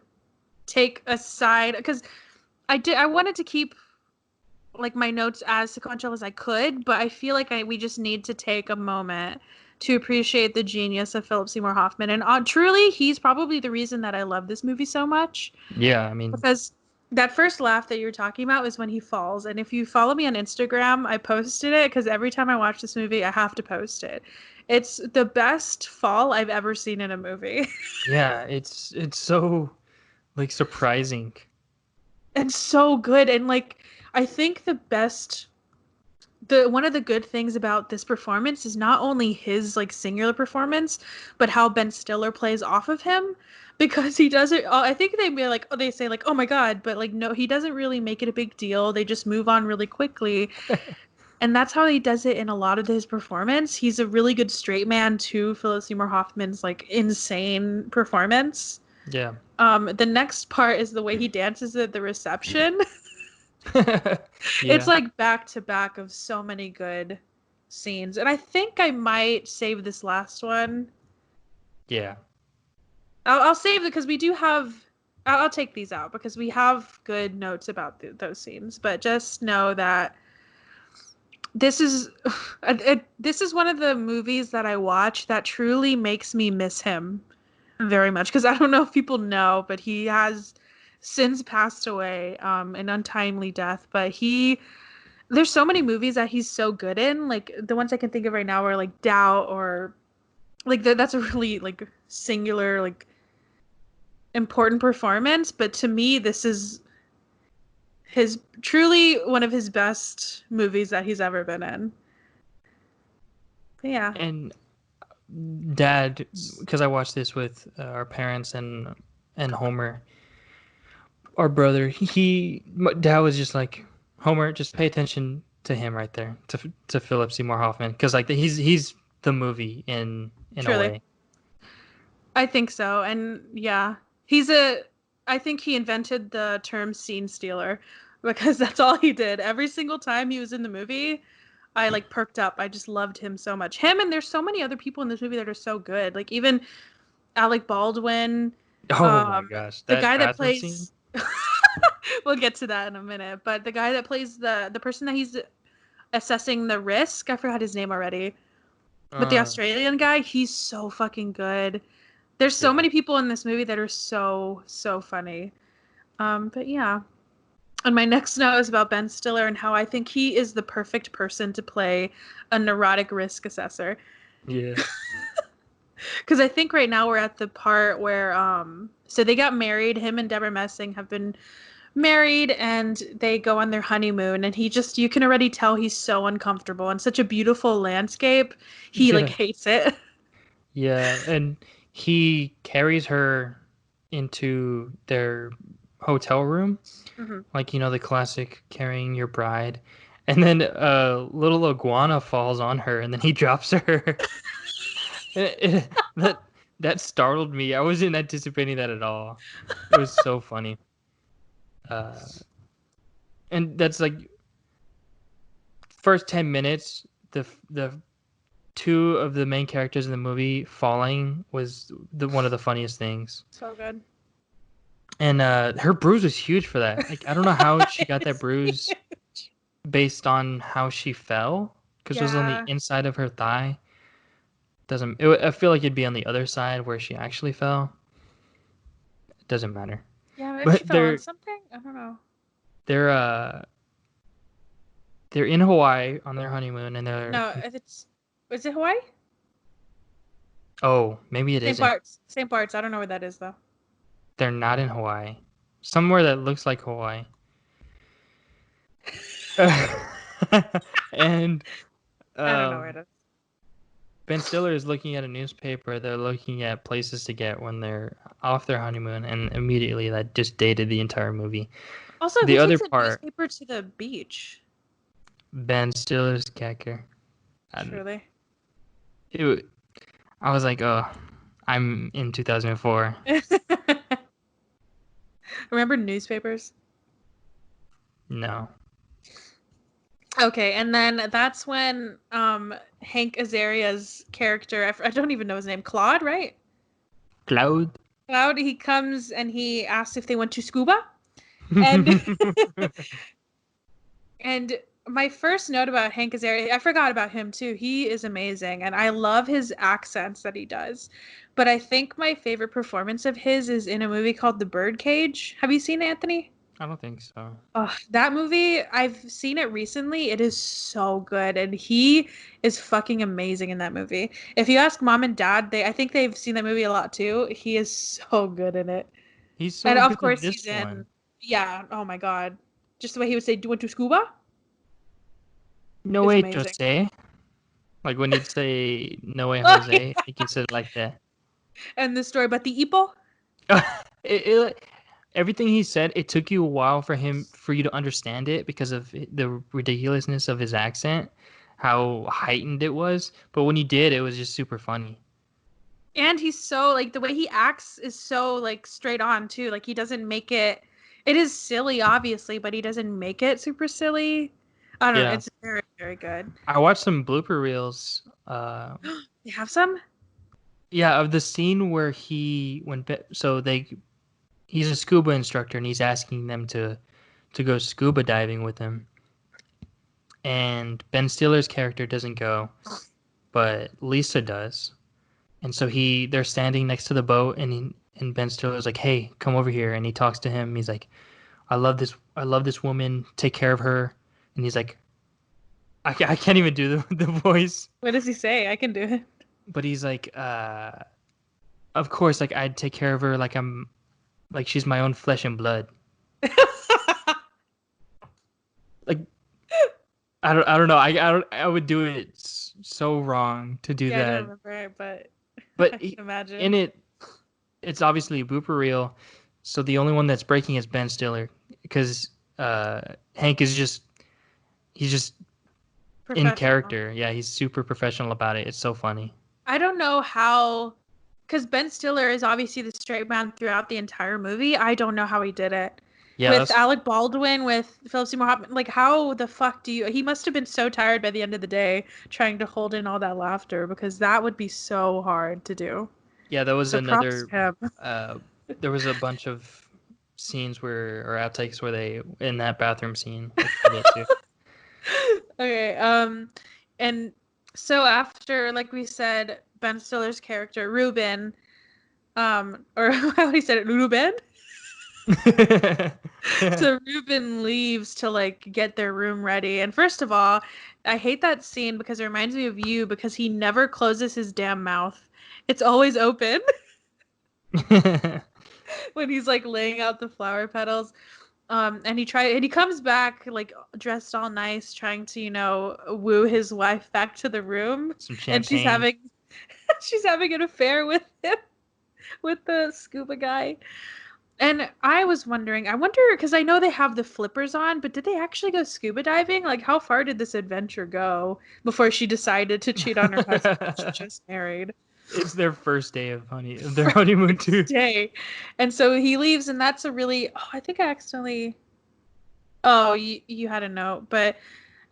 take a side because I wanted to keep like my notes as sequential as I could, but I feel like we just need to take a moment to appreciate the genius of Philip Seymour Hoffman. And truly, he's probably the reason that I love this movie so much. Yeah, I mean, because that first laugh that you're talking about is when he falls. And if you follow me on Instagram, I posted it because every time I watch this movie, I have to post it. It's the best fall I've ever seen in a movie. Yeah, it's so like surprising. It's so good. And like, I think one of the good things about this performance is not only his like singular performance, but how Ben Stiller plays off of him, because he does it. I think they say like, oh my God, but like, no, he doesn't really make it a big deal. They just move on really quickly. And that's how he does it in a lot of his performance. He's a really good straight man to Philip Seymour Hoffman's like insane performance. Yeah. The next part is the way he dances at the reception. Yeah. It's like back to back of so many good scenes. And I think I might save this last one. Yeah. I'll save it because we do have... I'll take these out because we have good notes about those scenes. But just know that this is one of the movies that I watch that truly makes me miss him very much. Because I don't know if people know, but he has since passed away an untimely death. But there's so many movies that he's so good in. Like the ones I can think of right now are like Doubt, or like that's a really like singular like important performance. But to me, this is truly one of his best movies that he's ever been in. But yeah. And Dad, because I watched this with our parents and Homer, our brother, Dad was just like, Homer, just pay attention to him right there, to Philip Seymour Hoffman, because like he's the movie in Truly. a way. I think so. And yeah, I think he invented the term scene stealer, because that's all he did. Every single time he was in the movie, I like perked up. I just loved him so much. Him, and there's so many other people in this movie that are so good. Like even Alec Baldwin. Oh my gosh. The guy that bathroom plays... We'll get to that in a minute. But the guy that plays the person that he's assessing the risk, I forgot his name already. But the Australian guy, he's so fucking good. There's so many people in this movie that are so, so funny. But yeah. And my next note is about Ben Stiller and how I think he is the perfect person to play a neurotic risk assessor. Yeah. Because I think right now we're at the part where, so they got married. Him and Deborah Messing have been married, and they go on their honeymoon. And you can already tell he's so uncomfortable. And such a beautiful landscape, he like hates it. Yeah, and he carries her into their hotel room, like the classic carrying your bride, and then a little iguana falls on her, and then he drops her. That startled me. I wasn't anticipating that at all. It was so funny. and that's like first 10 minutes. The two of the main characters in the movie falling was one of the funniest things. So good. And her bruise was huge for that. Like I don't know how she got that It's bruise huge. based on how she fell, because it was on the Yeah. inside of her thigh. I feel like it'd be on the other side where she actually fell. It doesn't matter. Yeah, maybe she But fell on something. I don't know. they're in Hawaii on their honeymoon, and No, if is it Hawaii? maybe it Same isn't. parts. Same parts. I don't know where that is though. They're not in Hawaii. Somewhere that looks like Hawaii. And I don't know where it is. Ben Stiller is looking at a newspaper. They're looking at places to get when they're off their honeymoon, and immediately that just dated the entire movie. Also, The who other takes a part- newspaper to the beach? Ben Stiller's character. Truly. I was like, oh, I'm in 2004. Remember newspapers? No. Okay, and then that's when Hank Azaria's character, I don't even know his name, Claude, right? Cloud. Cloud, he comes and he asks if they went to scuba. And and my first note about Hank Azaria, I forgot about him too. He is amazing, and I love his accents that he does. But I think my favorite performance of his is in a movie called The Birdcage. Have you seen it, Anthony? I don't think so. Oh, that movie, I've seen it recently. It is so good, and he is fucking amazing in that movie. If you ask mom and dad, I think they've seen that movie a lot too. He is so good in it. He's so And good of course in he's this in one. yeah, oh my god. Just the way he would say, "Do you want to scuba?" No It's way, amazing. Jose. Like when he'd say "No way, Jose," I think he said it like that. And the story about the Ipo? Everything he said, it took you a while for you to understand it because of the ridiculousness of his accent, how heightened it was. But when you did, it was just super funny. And he's so like the way he acts is so like straight on too. Like he doesn't make it is silly obviously, but he doesn't make it super silly. I don't know. Yeah. It's very, very good. I watched some blooper reels. You have some? Yeah, of the scene where he's a scuba instructor and he's asking them to go scuba diving with him. And Ben Stiller's character doesn't go, but Lisa does. And so they're standing next to the boat, and Ben Stiller's like, "Hey, come over here." And he talks to him. He's like, I love this woman. Take care of her." And he's like, I can't even do the voice. What does he say? I can do it. But he's like, of course, like I'd take care of her like she's my own flesh and blood. Like, I don't know. I would do it so wrong to do I that. don't remember it, But I can imagine. in it's obviously a blooper reel, so the only one that's breaking is Ben Stiller, because Hank is he's just in character. Yeah, he's super professional about it. It's so funny. I don't know how, because Ben Stiller is obviously the straight man throughout the entire movie. I don't know how he did it. Yeah, with Alec Baldwin, with Philip Seymour Hoffman, like how the fuck he must have been so tired by the end of the day trying to hold in all that laughter, because that would be so hard to do. Yeah, that was So props to him. there was a bunch of scenes or outtakes where they in that bathroom scene. Which we'll get to. Okay, and so after, like we said, Ben Stiller's character Ruben, or how he said it, Ruben. So Ruben leaves to like get their room ready, and first of all, I hate that scene because it reminds me of you, because he never closes his damn mouth. It's always open. When he's like laying out the flower petals. And he comes back like dressed all nice, trying to, woo his wife back to the room. Some champagne. And she's having an affair with him, with the scuba guy. And I was wondering, because I know they have the flippers on, but did they actually go scuba diving? Like, how far did this adventure go before she decided to cheat on her husband? She just married. It's their first day of their honeymoon too. Day. And so he leaves, and that's a really, I think I accidentally, oh, you had a note, but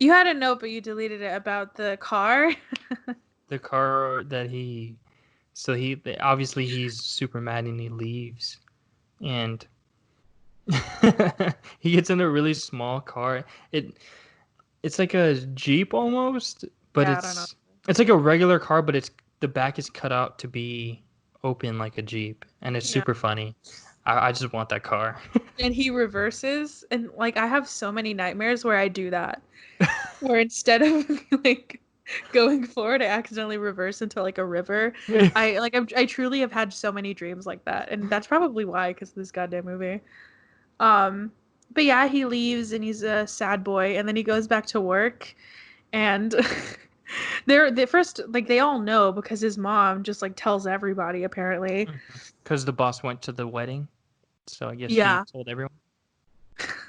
you had a note, but you deleted it about the car. The car that obviously he's super mad and he leaves, and he gets in a really small car. It's like a Jeep almost, but Yeah, I don't know. it's like a regular car, but the back is cut out to be open like a Jeep, and it's Yeah. super funny. I just want that car. And he reverses, and like I have so many nightmares where I do that. Where instead of like going forward, I accidentally reverse into like a river. I truly have had so many dreams like that, and that's probably why, because of this goddamn movie. But yeah, he leaves and he's a sad boy, and then he goes back to work, and they're first like they all know because his mom just like tells everybody apparently. Because the boss went to the wedding, so I guess Yeah. she told everyone.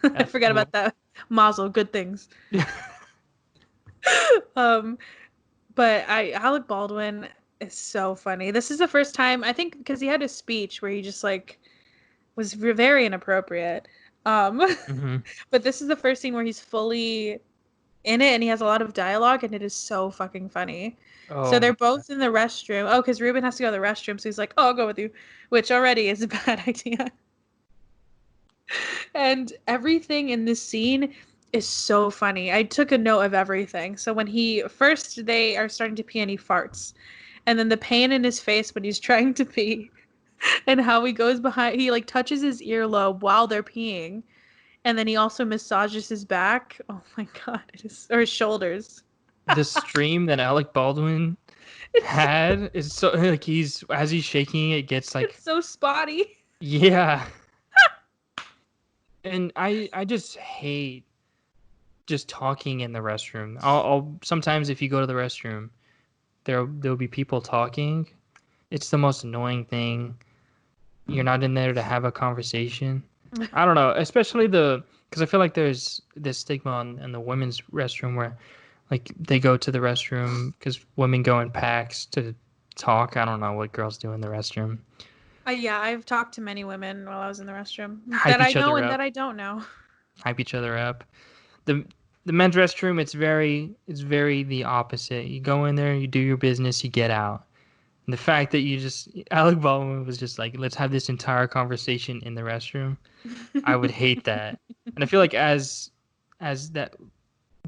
I forgot about that. Mazel, good things. Yeah. But Alec Baldwin is so funny. This is the first time, I think, because he had a speech where he just like was very inappropriate. But this is the first scene where he's fully in it, and he has a lot of dialogue, and it is so fucking funny. So they're both in the restroom. Oh, because Ruben has to go to the restroom, so he's like, "Oh, I'll go with you," which already is a bad idea. And everything in this scene is so funny. I took a note of everything. So when they are starting to pee and he farts, and then the pain in his face when he's trying to pee, and how he goes behind, he like touches his earlobe while they're peeing, and then he also massages his back. Oh my god, or his shoulders. The stream that Alec Baldwin had is so like as he's shaking it gets like it's so spotty. Yeah. And I just hate just talking in the restroom. I'll sometimes if you go to the restroom, there'll be people talking. It's the most annoying thing. You're not in there to have a conversation. I don't know, especially because I feel like there's this stigma in the women's restroom where like they go to the restroom because women go in packs to talk. I don't know what girls do in the restroom. Yeah, I've talked to many women while I was in the restroom Hype that I each know other and up. that I don't know. Hype each other up. The men's restroom, it's very the opposite. You go in there, you do your business, you get out. And the fact that Alec Baldwin was just like, let's have this entire conversation in the restroom. I would hate that. And I feel like as that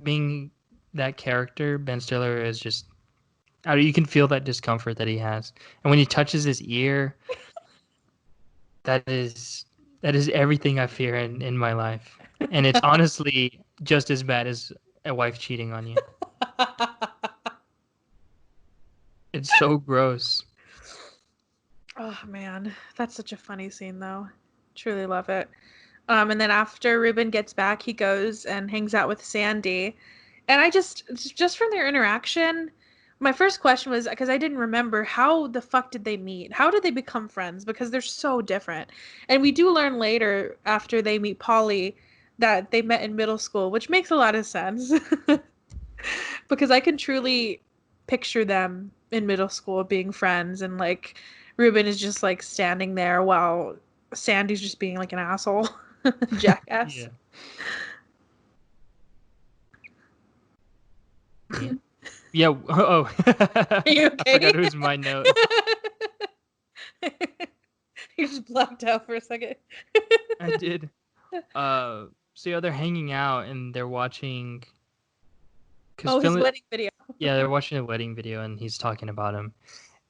being that character, Ben Stiller is just, you can feel that discomfort that he has. And when he touches his ear, that is everything I fear in my life. And it's honestly just as bad as a wife cheating on you. It's so gross. Oh man, that's such a funny scene though. Truly love it. And then after Ruben gets back, he goes and hangs out with Sandy. And I just from their interaction, my first question was, because I didn't remember, how the fuck did they meet? How did they become friends? Because they're so different. And we do learn later, after they meet Polly, that they met in middle school, which makes a lot of sense. Because I can truly picture them in middle school being friends, and like Ruben is just like standing there while Sandy's just being like an asshole. Jackass. Yeah. Yeah. Yeah. Oh. Are you okay? I forgot who's my note. You just blacked out for a second. I did. So yeah, they're hanging out and they're watching. His wedding video. Yeah, they're watching a wedding video and he's talking about him,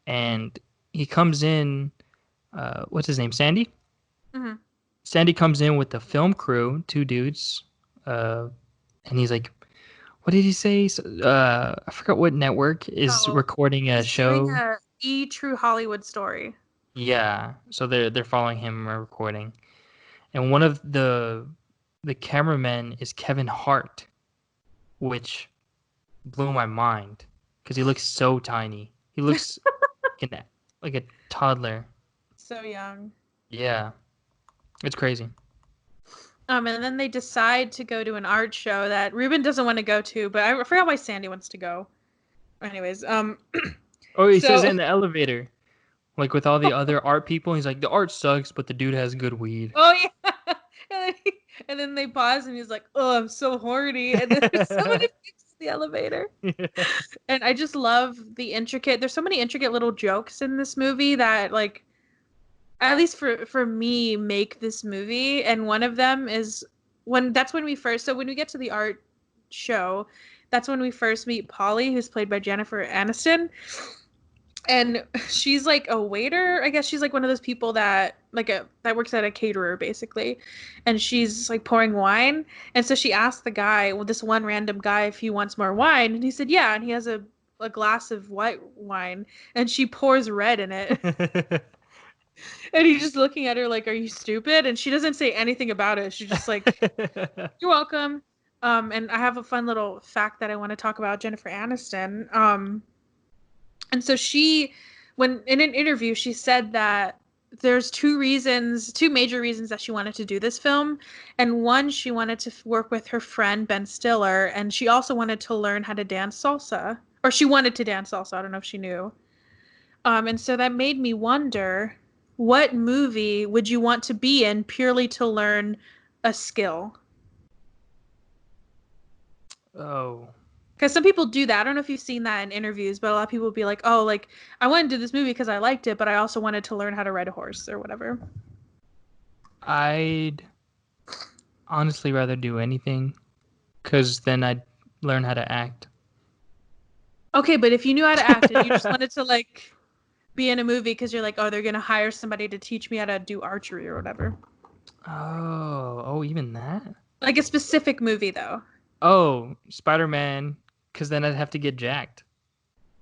and he comes in. What's his name? Sandy. Mm-hmm. Sandy comes in with the film crew, 2 dudes, and he's like, "What did he say?" I forgot what network is recording a show. Doing a True Hollywood Story. Yeah, so they're following him and recording, and one of the cameramen is Kevin Hart, which blew my mind because he looks so tiny. He looks like a toddler. So young. Yeah, it's crazy. And then they decide to go to an art show that Ruben doesn't want to go to, but I forgot why Sandy wants to go. Anyways, Oh, he says So, in the elevator, like with all the other art people, he's like, the art sucks, but the dude has good weed. oh yeah. And then they pause and he's like, "Oh, I'm so horny." And then there's somebody fixes the elevator. Yeah. And I just love the intricate. There's so many intricate little jokes in this movie that like at least for me make this movie, and one of them is when we get to the art show, that's when we first meet Polly, who's played by Jennifer Aniston. And she's like a waiter. I guess she's like one of those people that that works at a caterer basically, and she's like pouring wine. And so she asked the guy, well, this one random guy, if he wants more wine, and he said yeah, and he has a glass of white wine, and she pours red in it. And he's just looking at her like, are you stupid? And she doesn't say anything about it. She's just like, you're welcome. And I have a fun little fact that I want to talk about Jennifer Aniston. And so when in an interview, she said that there's two major reasons that she wanted to do this film. And one, she wanted to work with her friend Ben Stiller, and she also wanted to learn how to dance salsa. Or she wanted to dance salsa. I don't know if she knew. And so that made me wonder, what movie would you want to be in purely to learn a skill? Oh. Because some people do that. I don't know if you've seen that in interviews, but a lot of people will be like, oh, like, I wanted to do this movie because I liked it, but I also wanted to learn how to ride a horse or whatever. I'd honestly rather do anything, because then I'd learn how to act. Okay, but if you knew how to act and you just wanted to, like, be in a movie because you're like, oh, they're going to hire somebody to teach me how to do archery or whatever. Oh, even that? Like a specific movie, though. Oh, Spider-Man, because then I'd have to get jacked.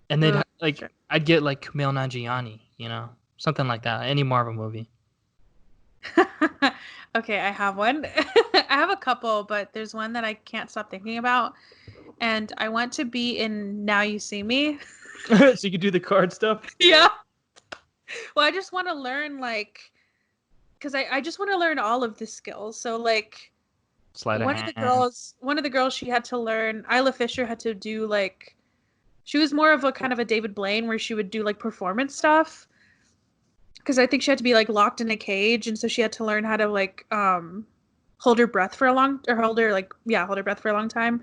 And they'd, Sure. I'd get, like, Kumail Nanjiani, you know? Something like that. Any Marvel movie. Okay, I have one. I have a couple, but there's one that I can't stop thinking about. And I want to be in Now You See Me. So you could do the card stuff? Yeah. Well, I just want to learn, like, because I just want to learn all of the skills. So, like, Sleight of one hand. of the girls, she had to learn. Isla Fisher had to do, like, she was more of a kind of a David Blaine where she would do, like, performance stuff. Because I think she had to be, like, locked in a cage, and so she had to learn how to, like, hold her breath for a long hold her breath for a long time.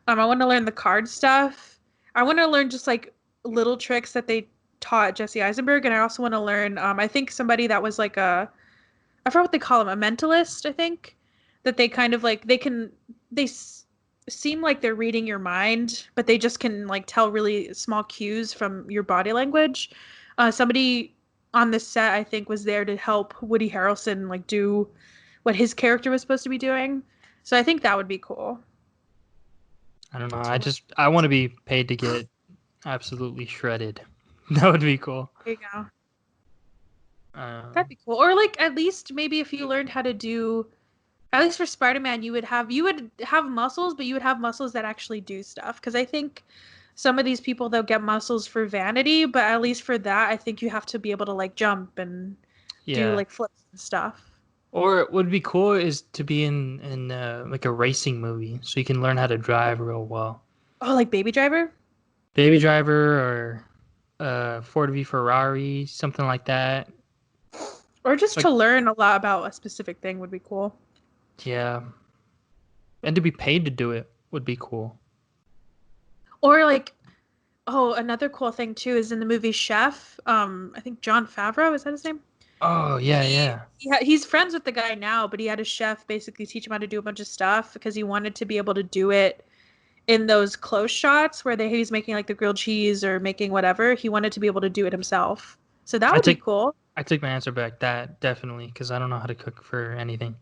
I want to learn the card stuff. I want to learn just like little tricks that they taught Jesse Eisenberg, and I also want to learn. I think somebody that was like I forgot what they call him, a mentalist. I think that they kind of like seem like they're reading your mind, but they just can like tell really small cues from your body language. Somebody on the set, I think, was there to help Woody Harrelson like do what his character was supposed to be doing. So I think that would be cool. I don't know. I want to be paid to get absolutely shredded. That would be cool. There you go. That'd be cool. Or like at least maybe if you learned how to do, at least for Spider-Man, you would have muscles, but you would have muscles that actually do stuff. Because I think some of these people, they'll get muscles for vanity, but at least for that, I think you have to be able to like jump and do like flips and stuff. Or what would be cool is to be in like a racing movie, so you can learn how to drive real well. Oh, like Baby Driver? Baby Driver or Ford v Ferrari, something like that. Or just to learn a lot about a specific thing would be cool. Yeah. And to be paid to do it would be cool. Or like, oh, another cool thing too is in the movie Chef. I think Jon Favreau, is that his name? Oh, yeah. He's friends with the guy now, but he had a chef basically teach him how to do a bunch of stuff because he wanted to be able to do it in those close shots where he's making like the grilled cheese or making whatever. He wanted to be able to do it himself. So that would be cool. I take my answer back. That definitely, because I don't know how to cook for anything.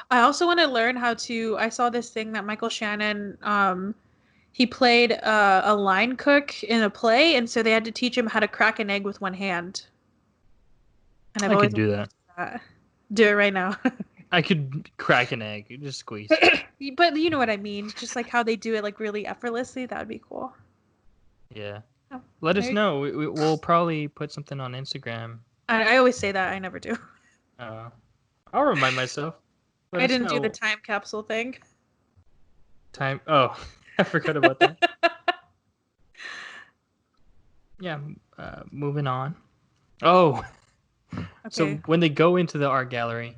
I also want to learn how to. I saw this thing that Michael Shannon, he played a line cook in a play, and so they had to teach him how to crack an egg with one hand. And I could do that. Do it right now. I could crack an egg, just squeeze. But you know what I mean. Just like how they do it like really effortlessly. That would be cool. Yeah. Oh, let us know. We'll probably put something on Instagram. I always say that. I never do. I'll remind myself. I didn't do the time capsule thing. Oh, I forgot about that. yeah, moving on. Oh, so Okay. when they go into the art gallery,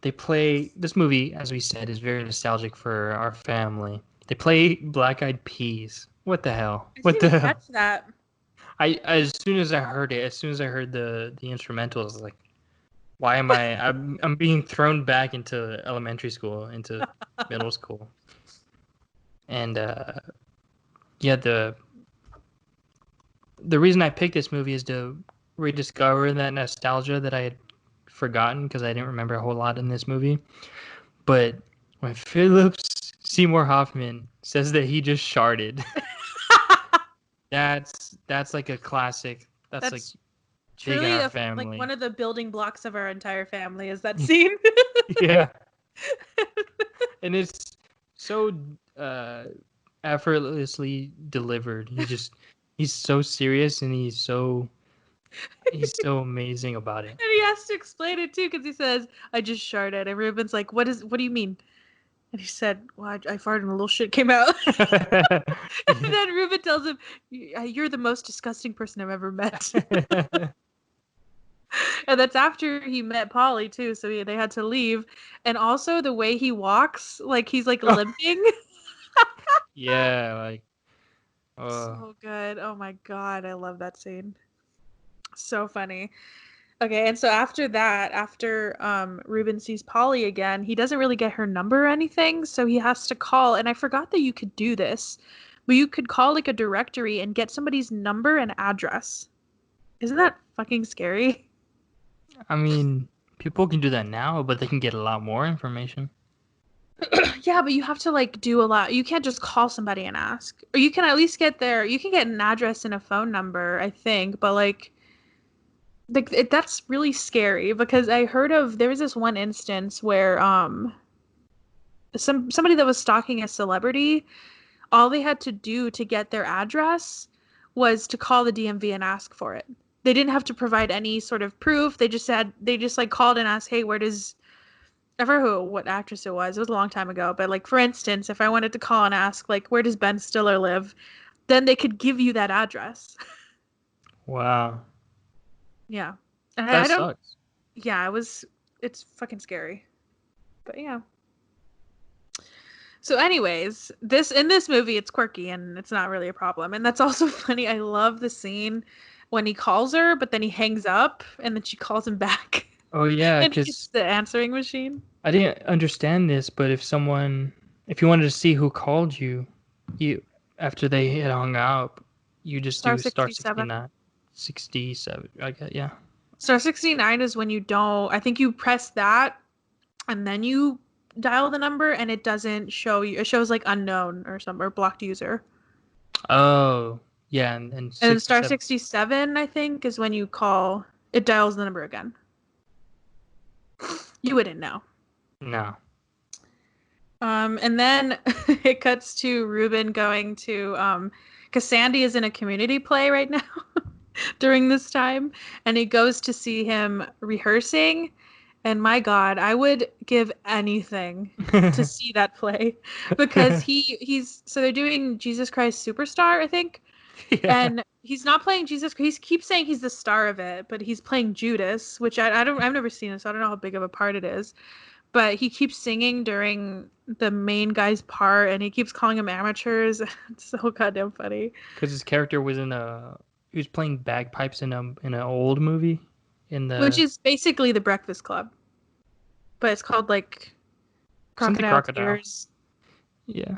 they play this movie, as we said, is very nostalgic for our family. They play Black Eyed Peas. What the hell? I What didn't the even hell? catch that. I as soon as I heard it, as soon as I heard the instrumentals, I was like, why am I'm being thrown back into elementary school, into middle school. And yeah, the reason I picked this movie is to rediscover that nostalgia that I had forgotten because I didn't remember a whole lot in this movie. But when Seymour Hoffman says that he just sharded, that's like a classic. That's like That's big in truly our like family. one of the building blocks of our entire family is that scene. Yeah, and it's so uh, effortlessly delivered. He's so serious and he's so amazing about it. And he has to explain it too because he says, "I just sharted," and Ruben's like, "What do you mean?" And he said, "Well, I farted and a little shit came out." And Yeah. then Ruben tells him, "You're the most disgusting person I've ever met." And that's after he met Polly too, so they had to leave. And also the way he walks, like he's like limping. Yeah, like So good. Oh my god, I love that scene. So funny. Okay, and so after that, after Ruben sees Polly again, he doesn't really get her number or anything, so he has to call. And I forgot that you could do this, but you could call like a directory and get somebody's number and address. Isn't that fucking scary? I mean, people can do that now, but they can get a lot more information. Yeah, but you have to like do a lot. You can't just call somebody and ask. Or you can at least get you can get an address and a phone number, I think, but like that's really scary because I heard of there was this one instance where somebody that was stalking a celebrity, all they had to do to get their address was to call the DMV and ask for it. They didn't have to provide any sort of proof. They just like called and asked, "Hey, where does..." I forgot what actress it was. It was a long time ago, but like for instance, if I wanted to call and ask like where does Ben Stiller live, then they could give you that address. Wow, Yeah. And I that don't sucks. yeah, it's fucking scary. But yeah. So anyways, in this movie it's quirky and it's not really a problem. And that's also funny. I love the scene when he calls her, but then he hangs up and then she calls him back. Oh yeah, And it's because the answering machine. I didn't understand this, but if you wanted to see who called you, you after they had hung out, you just Star do star 67. 69, 67. I guess, yeah. Star 69 is when you don't, I think you press that and then you dial the number and it doesn't show you. It shows like unknown or some or blocked user. Oh yeah, and And then star 67. 67, I think, is when you call, it dials the number again. You wouldn't know. No. And then it cuts to Ruben going to, because Sandy is in a community play right now during this time, and he goes to see him rehearsing. And my God, I would give anything to see that play because he's so they're doing Jesus Christ Superstar, I think, Yeah. and he's not playing Jesus. He keeps saying he's the star of it, but he's playing Judas, which I've never seen it, so I don't know how big of a part it is. But he keeps singing during the main guy's part, and he keeps calling them amateurs. It's so goddamn funny. Because his character was he was playing bagpipes in an old movie, Which is basically the Breakfast Club, but it's called like something Crocodile crocodile. Tears. Yeah,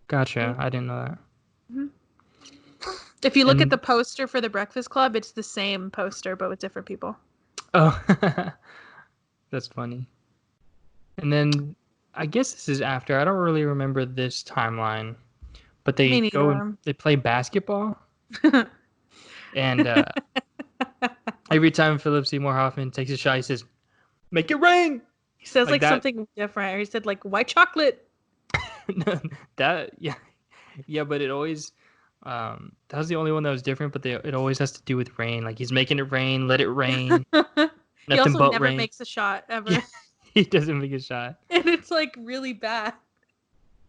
gotcha. I didn't know that. Mhm. If you look at And the poster for the Breakfast Club, it's the same poster but with different people. oh, that's funny. And then I guess this is after. I don't really remember this timeline, but Me they go and neither. they play basketball, and every time Philip Seymour Hoffman takes a shot, he says, "Make it rain!" He says Like like that. something different. Or he said like white chocolate. That yeah, yeah, but it always that was the only one that was different. But it always has to do with rain. Like he's making it rain, let it rain, He nothing also but never rain. makes a shot Yeah, ever. he doesn't make a shot. And it's like really bad.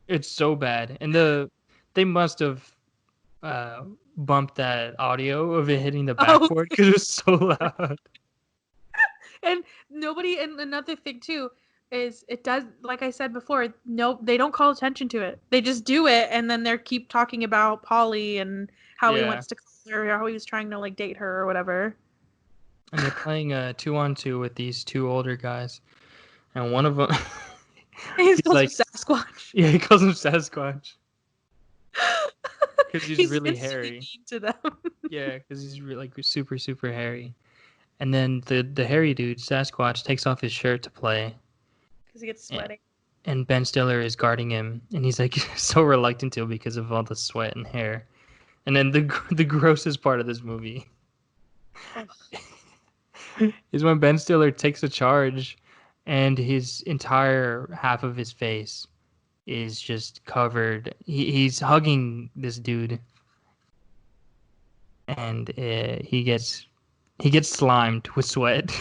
It's so bad, and they must have uh bump that audio of it hitting the Oh. backboard because it was so loud. And another thing too is it does, like I said before, no, they don't call attention to it. They just do it, and then they keep talking about Polly and how he wants to call her, or how he was trying to like date her or whatever. And they're playing a 2-on-2 with these two older guys, and one of them He's like Sasquatch. Yeah, he calls him Sasquatch because he's really instantly hairy. mean to them. Yeah, because he's really, like, super super hairy. And then the hairy dude Sasquatch takes off his shirt to play Because he gets sweaty. and Ben Stiller is guarding him, and he's like so reluctant to because of all the sweat and hair. And then the grossest part of this movie is when Ben Stiller takes a charge, and his entire half of his face is just covered. He's hugging this dude, and he gets slimed with sweat.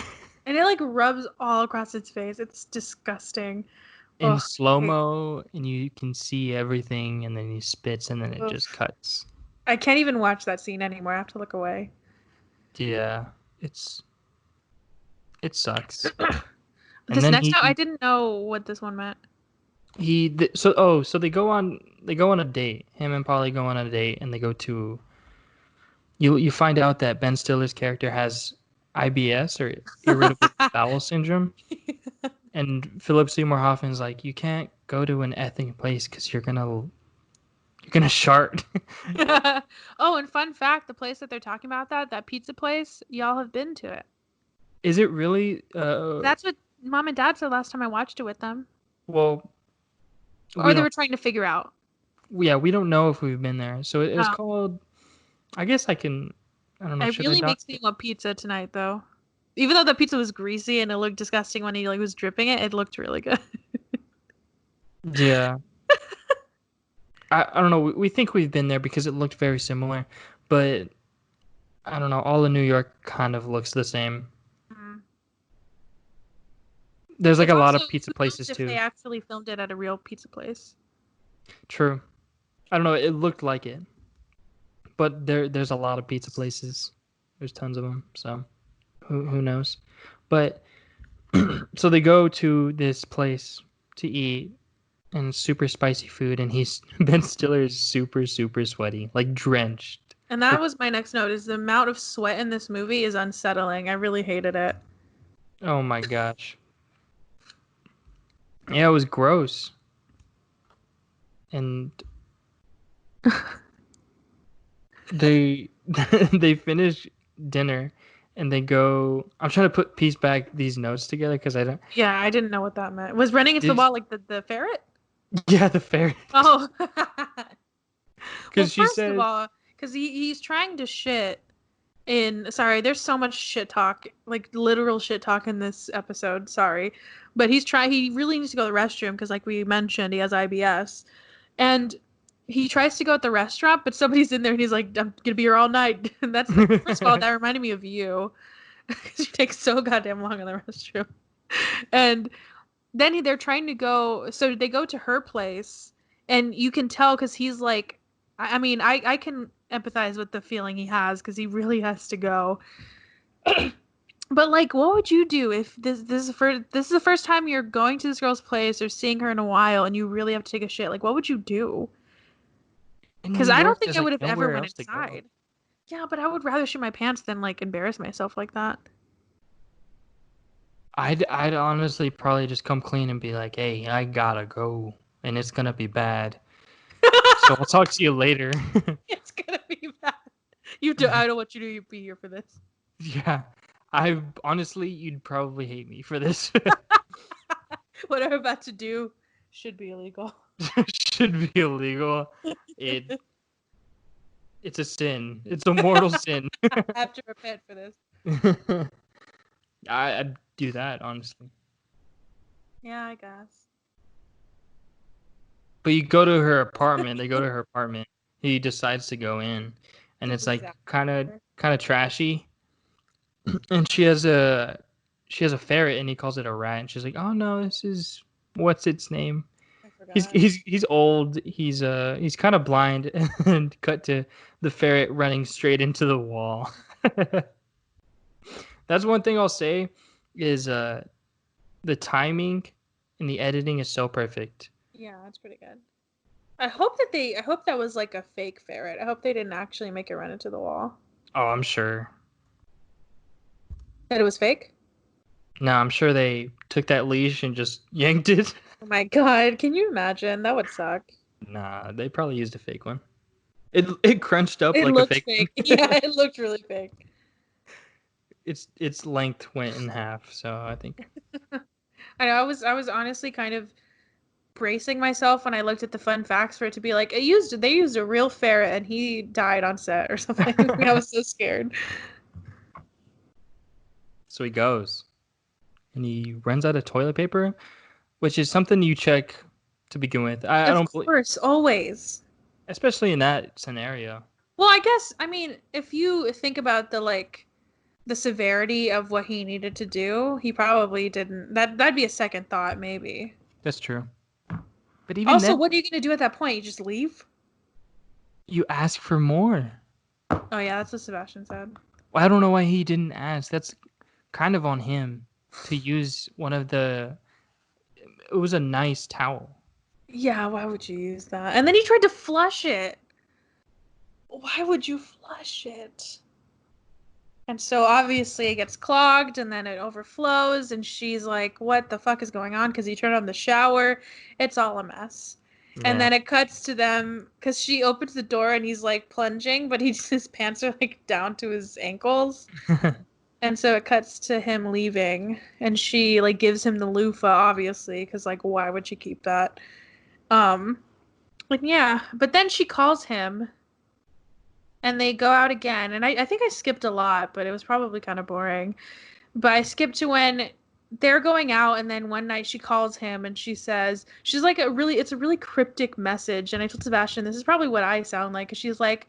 And it like rubs all across its face. It's disgusting. In slow-mo, and you can see everything, and then he spits, and then it just cuts. I can't even watch that scene anymore. I have to look away. Yeah, it sucks. This next time, I didn't know what this one meant. So they go on a date. Him and Polly go on a date, and they go to. You find out that Ben Stiller's character has IBS, or irritable bowel syndrome. And Philip Seymour Hoffman's like, you can't go to an ethnic place because you're gonna shart. Oh, and fun fact, the place that they're talking about, that pizza place, y'all have been to it. Is it really? That's what Mom and Dad said last time I watched it with them. Well, or they were trying to figure out. Yeah, we don't know if we've been there. So it's called. I guess I don't know. It really makes me want pizza tonight, though. Even though the pizza was greasy and it looked disgusting when he was dripping it, it looked really good. Yeah. I don't know. We think we've been there because it looked very similar, but I don't know. All of New York kind of looks the same. Mm-hmm. There's like a lot of pizza places too. They actually filmed it at a real pizza place. True. I don't know. It looked like it, but there's a lot of pizza places. There's tons of them. So who knows? But so they go to this place to eat. And super spicy food, and Ben Stiller is super, super sweaty, like drenched. And that was my next note, is the amount of sweat in this movie is unsettling. I really hated it. Oh my gosh. Yeah, it was gross. And they finish dinner, and they go. I'm trying to piece back these notes together because I don't. Yeah, I didn't know what that meant. Was running into the wall like the ferret? Yeah, the ferret. Oh. Because she said. First of all, because he's trying to shit in. Sorry, there's so much shit talk, like literal shit talk in this episode. Sorry, but he really needs to go to the restroom because, like we mentioned, he has IBS, and he tries to go at the restaurant, but somebody's in there and he's like, "I'm gonna be here all night." And that's first of all, that reminded me of you because you take so goddamn long in the restroom, and. Then they're trying to go, so they go to her place, and you can tell because he's like, I mean, I can empathize with the feeling he has because he really has to go. But like, what would you do if this is the first time you're going to this girl's place or seeing her in a while, and you really have to take a shit? Like, what would you do? Because I don't think I would have ever went inside. Yeah, but I would rather shit my pants than like embarrass myself like that. I'd honestly probably just come clean and be like, hey, I gotta go, and it's gonna be bad. So I'll talk to you later. It's gonna be bad. I don't want you to be here for this. Yeah. Honestly, you'd probably hate me for this. What I'm about to do should be illegal. Should be illegal. It's a sin. It's a mortal sin. I have to repent for this. I'd do that, honestly. Yeah, I guess. But you go to her apartment. They go to her apartment. He decides to go in, and it's like kind of trashy. And she has a ferret, and he calls it a rat. And she's like, "Oh no, this is what's its name?" God. He's old. He's kind of blind, and cut to the ferret running straight into the wall. That's one thing I'll say is the timing and the editing is so perfect. Yeah, that's pretty good. I hope that was like a fake ferret. I hope they didn't actually make it run into the wall. Oh, I'm sure. That it was fake? No, I'm sure they took that leash and just yanked it. Oh my God, can you imagine? That would suck. Nah, they probably used a fake one. It crunched up It like a looked fake fake. one. Yeah, it looked really fake. Its length went in half, so I think. I know, I was honestly kind of bracing myself when I looked at the fun facts for it to be like, they used a real ferret and he died on set or something. I was so scared. So he goes, and he runs out of toilet paper, which is something you check to begin with. I Of don't believe, course, always. especially in that scenario. Well, I guess, I mean, if you think about the severity of what he needed to do, he probably didn't. That'd be a second thought, maybe. That's true. But even Also, then, what are you gonna do at that point? You just leave? you ask for more. Oh yeah, that's what Sebastian said. Well, I don't know why he didn't ask. That's kind of on him to use one of the. It was a nice towel. Yeah, why would you use that? And then he tried to flush it. Why would you flush it? And so obviously it gets clogged and then it overflows and she's like, what the fuck is going on? Because he turned on the shower. It's all a mess. And then it cuts to them because she opens the door and he's like plunging, but his pants are like down to his ankles. And so it cuts to him leaving and she like gives him the loofah, obviously, because like why would she keep that? Like yeah. But then she calls him and they go out again. And I think I skipped a lot, but it was probably kind of boring. But I skipped to when they're going out, and then one night she calls him and she says, she's like it's a really cryptic message. And I told Sebastian, this is probably what I sound like. 'Cause she's like,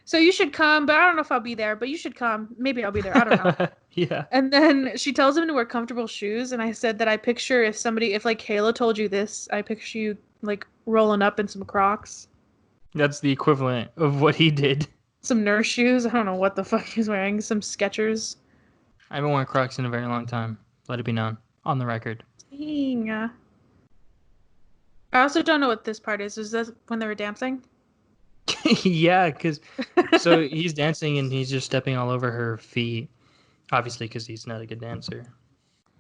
so you should come, but I don't know if I'll be there, but you should come. Maybe I'll be there. I don't know. Yeah. And then she tells him to wear comfortable shoes. And I said that I picture if like Kayla told you this, I picture you like rolling up in some Crocs. That's the equivalent of what he did. Some nurse shoes. I don't know what the fuck he's wearing. Some Skechers. I haven't worn Crocs in a very long time. Let it be known. On the record. Dang. I also don't know what this part is. Is this when they were dancing? Yeah, because so he's dancing and he's just stepping all over her feet, obviously because he's not a good dancer,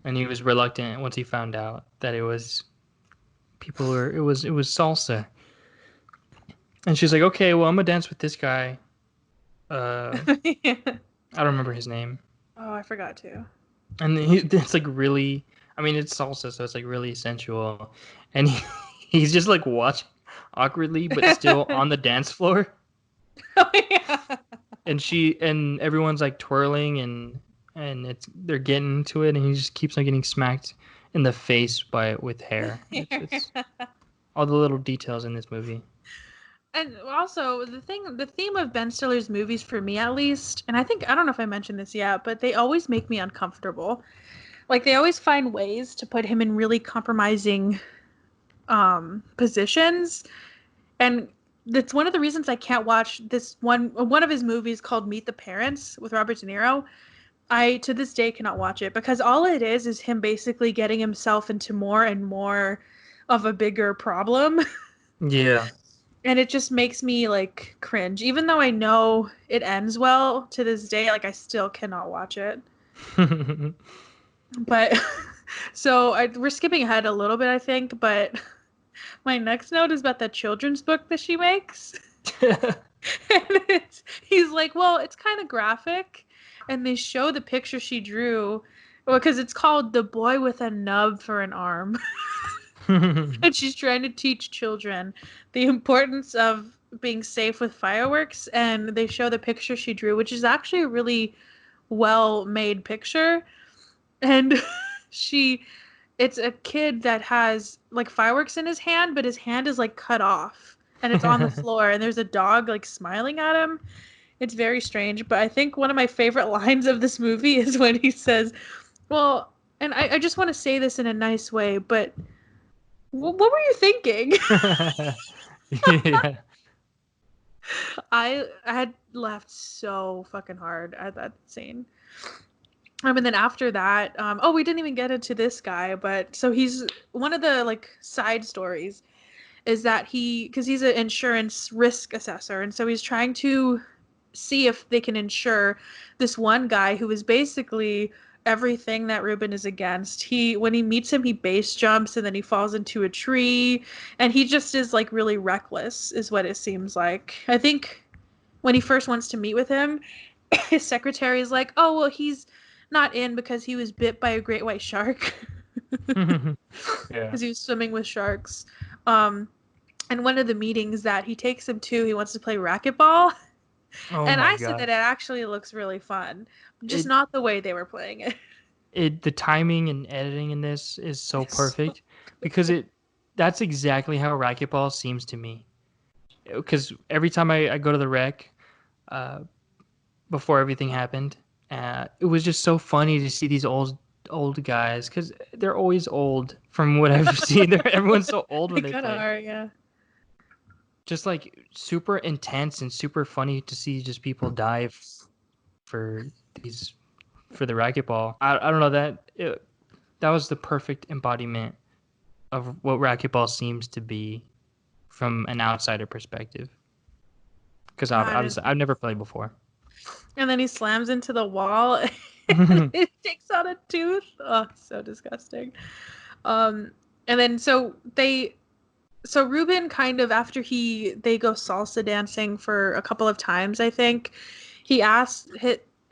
and he was reluctant once he found out that it was salsa, and she's like, okay, well I'm gonna dance with this guy. Yeah. I don't remember his name, Oh, I forgot to. and it's like really, I mean it's salsa, so it's like really sensual, and he's just like watching awkwardly but still on the dance floor. Oh yeah. And everyone's like twirling and they're getting into it and he just keeps on getting smacked in the face by it with hair. It's all the little details in this movie. And also the theme of Ben Stiller's movies, for me at least, and I don't know if I mentioned this yet, but they always make me uncomfortable. Like they always find ways to put him in really compromising positions, and that's one of the reasons I can't watch this one of his movies called Meet the Parents with Robert De Niro. I to this day cannot watch it because all it is him basically getting himself into more and more of a bigger problem. Yeah. And it just makes me like cringe, even though I know it ends well. To this day, like I still cannot watch it. But so we're skipping ahead a little bit, I think, but my next note is about the children's book that she makes. And he's like, well, it's kind of graphic. And they show the picture she drew because it's called The Boy with a Nub for an Arm. And she's trying to teach children the importance of being safe with fireworks. And they show the picture she drew, which is actually a really well-made picture. And it's a kid that has like fireworks in his hand, but his hand is like cut off and it's on the floor and there's a dog like smiling at him. It's very strange, but I think one of my favorite lines of this movie is when he says, well, and I just want to say this in a nice way, but What were you thinking? Yeah. I had laughed so fucking hard at that scene. And then after that, oh, we didn't even get into this guy, but so he's one of the like side stories is that because he's an insurance risk assessor, and so he's trying to see if they can insure this one guy who is basically everything that Ruben is against. When he meets him, he base jumps and then he falls into a tree, and he just is like really reckless, is what it seems like. I think when he first wants to meet with him, his secretary is like, "Oh, well, he's not in because he was bit by a great white shark." Yeah. Because he was swimming with sharks. Um, and one of the meetings that he takes him to, he wants to play racquetball. Oh And my I said that it gosh. actually looks really fun, just It not the way they were playing it. the timing and editing in this is so It's so- perfect because that's exactly how racquetball seems to me. Because every time I go to the rec, uh, before everything happened, it was just so funny to see these old guys because they're always old from what I've seen. Everyone's so old They when they kind of play. are, yeah. Just like super intense and super funny to see just people dive for these for the racquetball. I don't know that was the perfect embodiment of what racquetball seems to be from an outsider perspective. Because God. obviously I've never played before. And then he slams into the wall and it takes out a tooth. Oh, so disgusting. Um, and then so Ruben kind of after they go salsa dancing for a couple of times, I think. He asked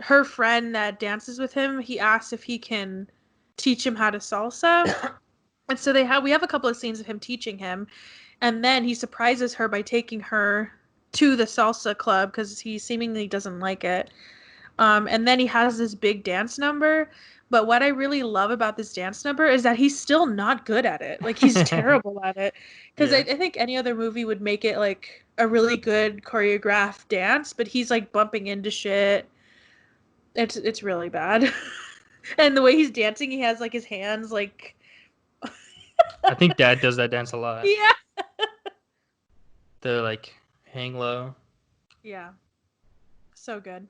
her friend that dances with him, he asked if he can teach him how to salsa. And so we have a couple of scenes of him teaching him, and then he surprises her by taking her to the salsa club because he seemingly doesn't like it. And then he has this big dance number. But what I really love about this dance number is that he's still not good at it. Like he's terrible at it. Because Yeah. I think any other movie would make it like a really good choreographed dance, but he's like bumping into shit. It's really bad. And the way he's dancing, he has like his hands like I think Dad does that dance a lot. yeah. The like hang low. Yeah. So good.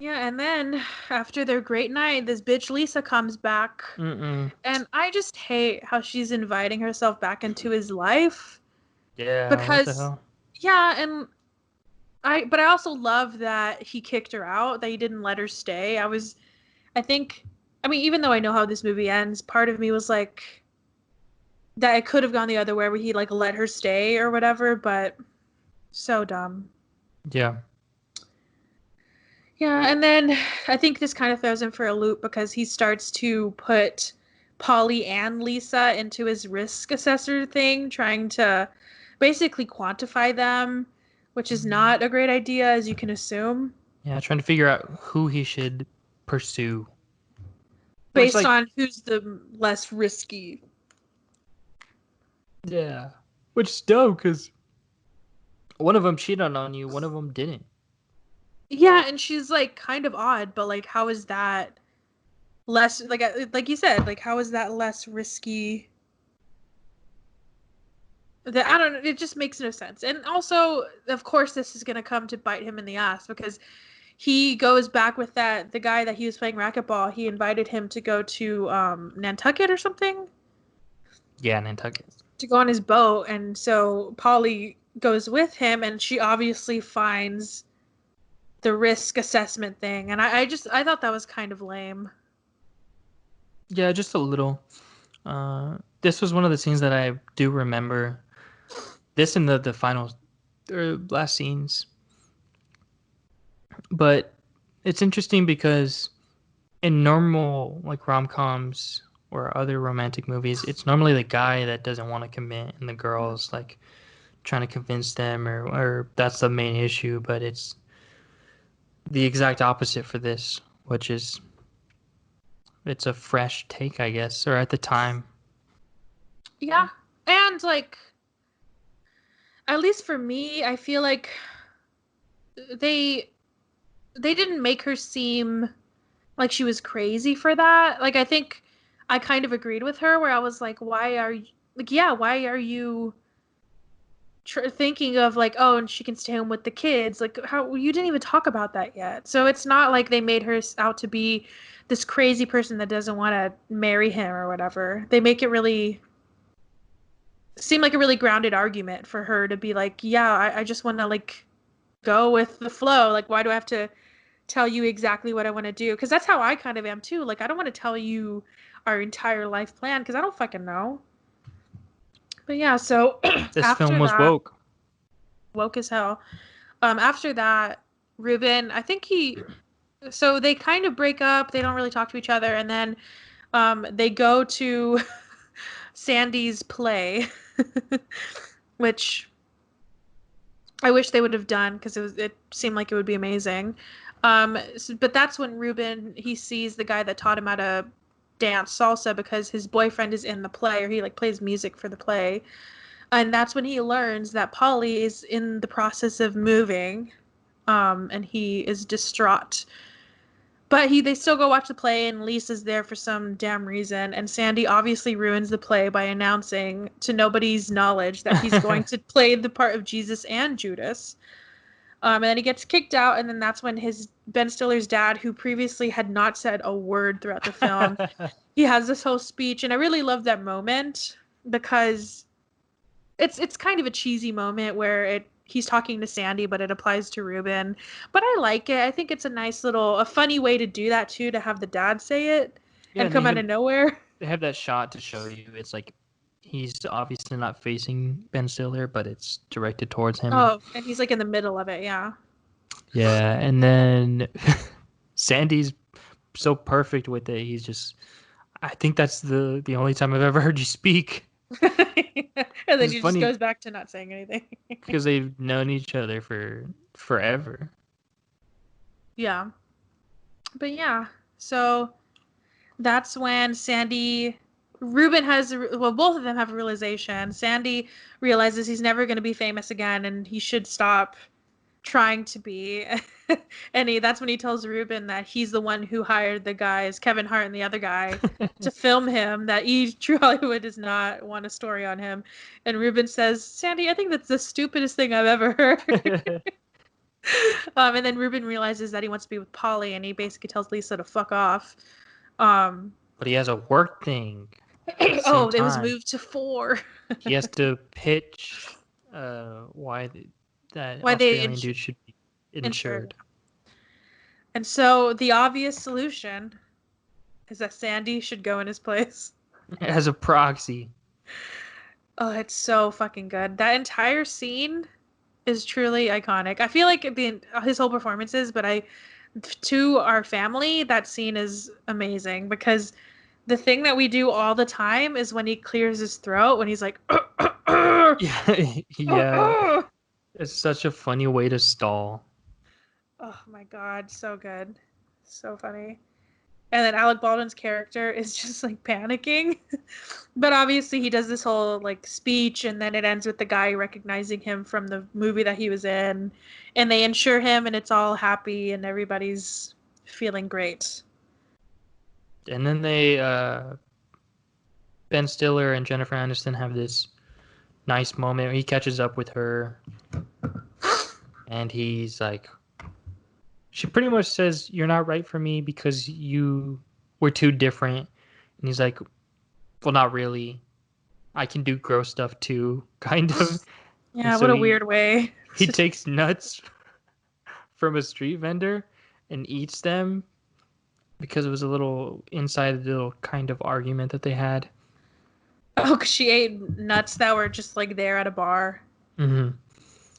Yeah, and then after their great night, this bitch Lisa comes back. Mm-mm. And I just hate how she's inviting herself back into his life Yeah, what the because hell? yeah, and but I also love that he kicked her out, that he didn't let her stay. I think I mean even though I know how this movie ends, part of me was like that it could have gone the other way where he like let her stay or whatever, but so dumb. Yeah. Yeah, and then I think this kind of throws him for a loop because he starts to put Polly and Lisa into his risk assessor thing, trying to basically quantify them, which is not a great idea, as you can assume, Yeah, trying to figure out who he should pursue. Which based like on who's the less risky. yeah. Which is dope because one of them cheated on you, one of them didn't. Yeah, and she's like kind of odd, but like, how is that less like you said, like how is that less risky? That I don't know. It just makes no sense. And also, of course, this is gonna come to bite him in the ass because he goes back with the guy that he was playing racquetball. He invited him to go to Nantucket or something Yeah, Nantucket. to go on his boat, and so Polly goes with him, and she obviously finds the risk assessment thing, and I thought that was kind of lame. Yeah, just a little. This was one of the scenes that I do remember. This and the final or last scenes. But it's interesting because in normal like rom-coms or other romantic movies, it's normally the guy that doesn't want to commit and the girl's like trying to convince them or that's the main issue, but it's the exact opposite for this, which is it's a fresh take, I guess, or at the time. Yeah, and like at least for me, I feel like they they didn't make her seem like she was crazy for that. Like I kind of agreed with her, where I was like, why are you thinking of like, oh, and she can stay home with the kids? Like, how you didn't even talk about that yet. So it's not like they made her out to be this crazy person that doesn't want to marry him or whatever. They make it really seem like a really grounded argument for her to be like, yeah, I just want to like go with the flow. Like, why do I have to tell you exactly what I want to do? Because that's how I kind of am too. Like, I don't want to tell you our entire life plan because I don't fucking know. But yeah, so This film after was that, woke. woke as hell. After that, Ruben, I think so they kind of break up. They don't really talk to each other, and then they go to Sandy's play, which I wish they would have done because it seemed like it would be amazing. But that's when Ruben he sees the guy that taught him how to dance salsa because his boyfriend is in the play, or he like plays music for the play, and that's when he learns that Polly is in the process of moving, and he is distraught. But they still go watch the play, and Lisa's there for some damn reason. And Sandy obviously ruins the play by announcing to nobody's knowledge that he's going to play the part of Jesus and Judas. And then he gets kicked out, and then that's when his Ben Stiller's dad, who previously had not said a word throughout the film, he has this whole speech, and I really love that moment because it's kind of a cheesy moment where he's talking to Sandy, but it applies to Ruben. But I like it. I think it's a funny way to do that too, to have the dad say it Yeah, and and come out of nowhere. they have that shot to show you it's like he's obviously not facing Ben Stiller, but it's directed towards him. Oh, and he's like in the middle of it, yeah. Yeah, and then Sandy's so perfect with it. He's just I think that's the only time I've ever heard you speak. And then It's he just funny goes back to not saying anything. because they've known each other for forever. Yeah. But yeah, so that's when Ruben both of them have a realization. Sandy realizes he's never going to be famous again and he should stop trying to be. And that's when he tells Ruben that he's the one who hired the guys, Kevin Hart and the other guy, to film him, that True Hollywood does not want a story on him. And Ruben says, Sandy, I think that's the stupidest thing I've ever heard. And then Ruben realizes that he wants to be with Polly, and he basically tells Lisa to fuck off. But he has a work thing. Oh, it was moved to 4. He has to pitch why that Why they Australian dude should be insured. And so the obvious solution is that Sandy should go in his place. As a proxy. Oh, it's so fucking good. That entire scene is truly iconic. I feel like his whole performance is, but to our family, that scene is amazing because the thing that we do all the time is when he clears his throat, when he's like, yeah. It's such a funny way to stall. Oh my god, so good. So funny. And then Alec Baldwin's character is just like panicking. But obviously he does this whole like speech, and then it ends with the guy recognizing him from the movie that he was in, and they insure him, and it's all happy and everybody's feeling great. And then they Ben Stiller and Jennifer Aniston have this nice moment where he catches up with her and he's like, she pretty much says, you're not right for me because we're too different. And he's like, well, not really. I can do gross stuff too, kind of. Yeah, what a weird way. He takes nuts from a street vendor and eats them because it was a little inside the little kind of argument that they had. Oh, because she ate nuts that were just like there at a bar. Mm-hmm.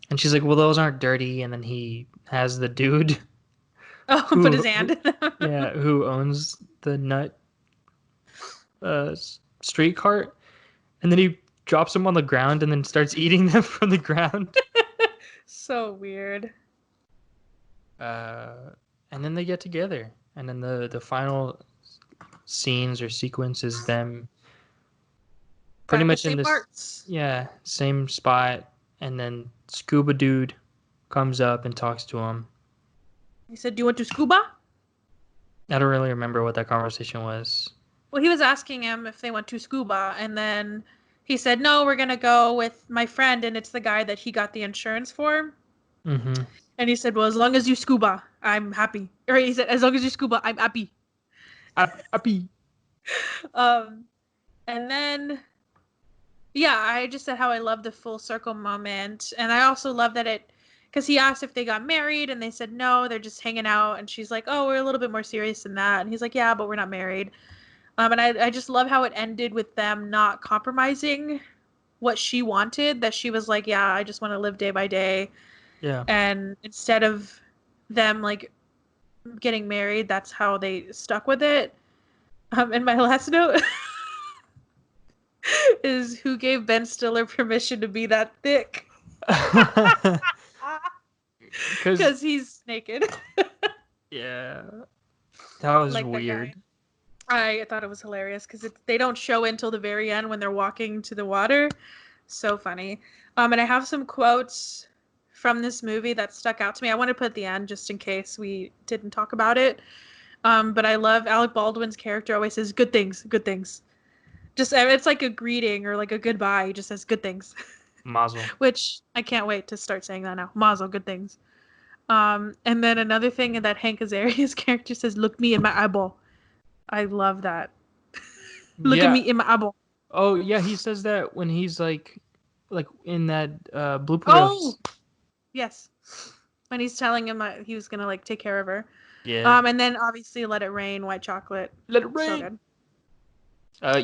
And she's like, well, those aren't dirty. And then he has the dude. Oh, put his hand in them. Yeah, who owns the nut street cart. And then he drops them on the ground and then starts eating them from the ground. So weird. And then they get together. And then the final scenes or sequences them pretty much in this parts. Yeah, same spot. And then Scuba Dude comes up and talks to him. He said, do you want to scuba? I don't really remember what that conversation was. Well, he was asking him if they went to scuba, and then he said, "No, we're gonna go with my friend, and it's the guy that he got the insurance for." Mm-hmm. And he said, "Well, as long as you scuba, I'm happy." Or he said, "As long as you scuba, I'm happy." Happy. Um, and then yeah, I just said how I love the full circle moment, and I also love that because he asked if they got married, and they said no, they're just hanging out, and she's like, "Oh, we're a little bit more serious than that," and he's like, "Yeah, but we're not married." And I just love how it ended with them not compromising what she wanted. That she was like, "Yeah, I just want to live day by day," Yeah. and instead of them like getting married, that's how they stuck with it. And my last note is who gave Ben Stiller permission to be that thick? Because Because he's naked. yeah, that was Like that guy. weird. I thought it was hilarious because they don't show it until the very end when they're walking to the water. So funny. And I have some quotes from this movie that stuck out to me. I want to put at the end just in case we didn't talk about it. But I love Alec Baldwin's character always says good things, good things. Just it's like a greeting or like a goodbye. He just says good things, Mazel. which I can't wait to start saying that now. Mazel, good things. And then another thing that Hank Azaria's character says, "Look me in my eyeball." I love that. Look at Yeah. me in my eyeball. Oh yeah, he says that when he's like in that Blooper Oh, Reels. yes. When he's telling him that he was gonna like take care of her. Yeah. And then obviously Let It Rain, White Chocolate. Let it So rain. good.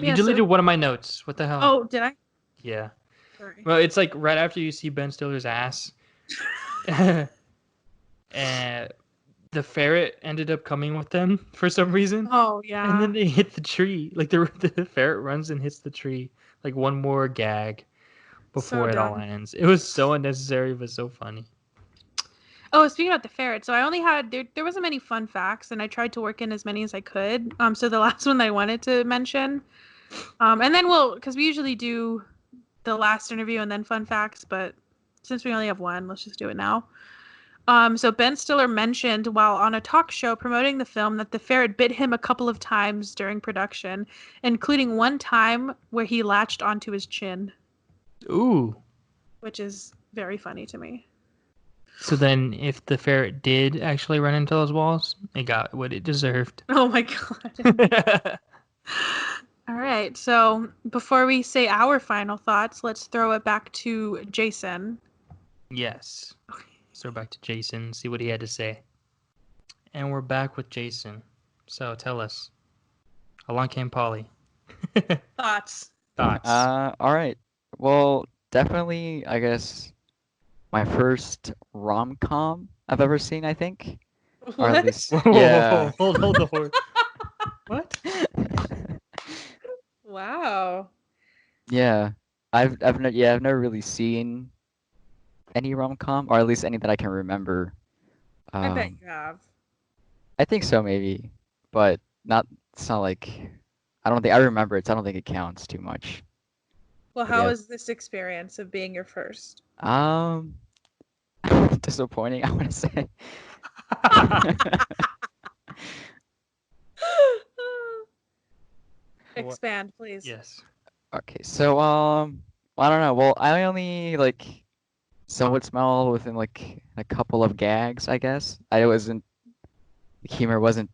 You Yeah. deleted So. one of my notes. What the hell? Oh, did I? Yeah. Sorry. Well, it's like right after you see Ben Stiller's ass, and the ferret ended up coming with them for some reason, Oh and yeah. then they hit the tree. Like the ferret runs and hits the tree. Like one more gag So before it all dumb. ends. It was so unnecessary, but so funny. Oh, speaking about the ferret, so I only had there wasn't many fun facts, and I tried to work in as many as I could. So the last one that I wanted to mention, and then because we usually do the last interview and then fun facts, but since we only have one, let's just do it now. So Ben Stiller mentioned while on a talk show promoting the film that the ferret bit him a couple of times during production, including one time where he latched onto his chin, Ooh. which is very funny to me. So then, if the ferret did actually run into those walls, it got what it deserved. Oh my god. All right, so before we say our final thoughts, let's throw it back to Jason. Yes. So back to Jason, see what he had to say. And we're back with Jason. So tell us, along came Polly. Thoughts? Thoughts? All right. Well, definitely, I guess my first rom-com I've ever seen, I think. Or at What? least, Whoa, yeah. hold the horse. What? Wow. Yeah. I've never really seen any rom-com, or at least any that I can remember. I bet Um, you have. I think so, maybe, but not. It's not like I don't think I remember it. So I don't think it counts too much. Well, But how yeah, was this experience of being your first? um, disappointing. I want to say. What? Expand, please. Yes. Okay, so I don't know. Well, I only like somewhat smell within like a couple of gags, I guess. I wasn't the humor wasn't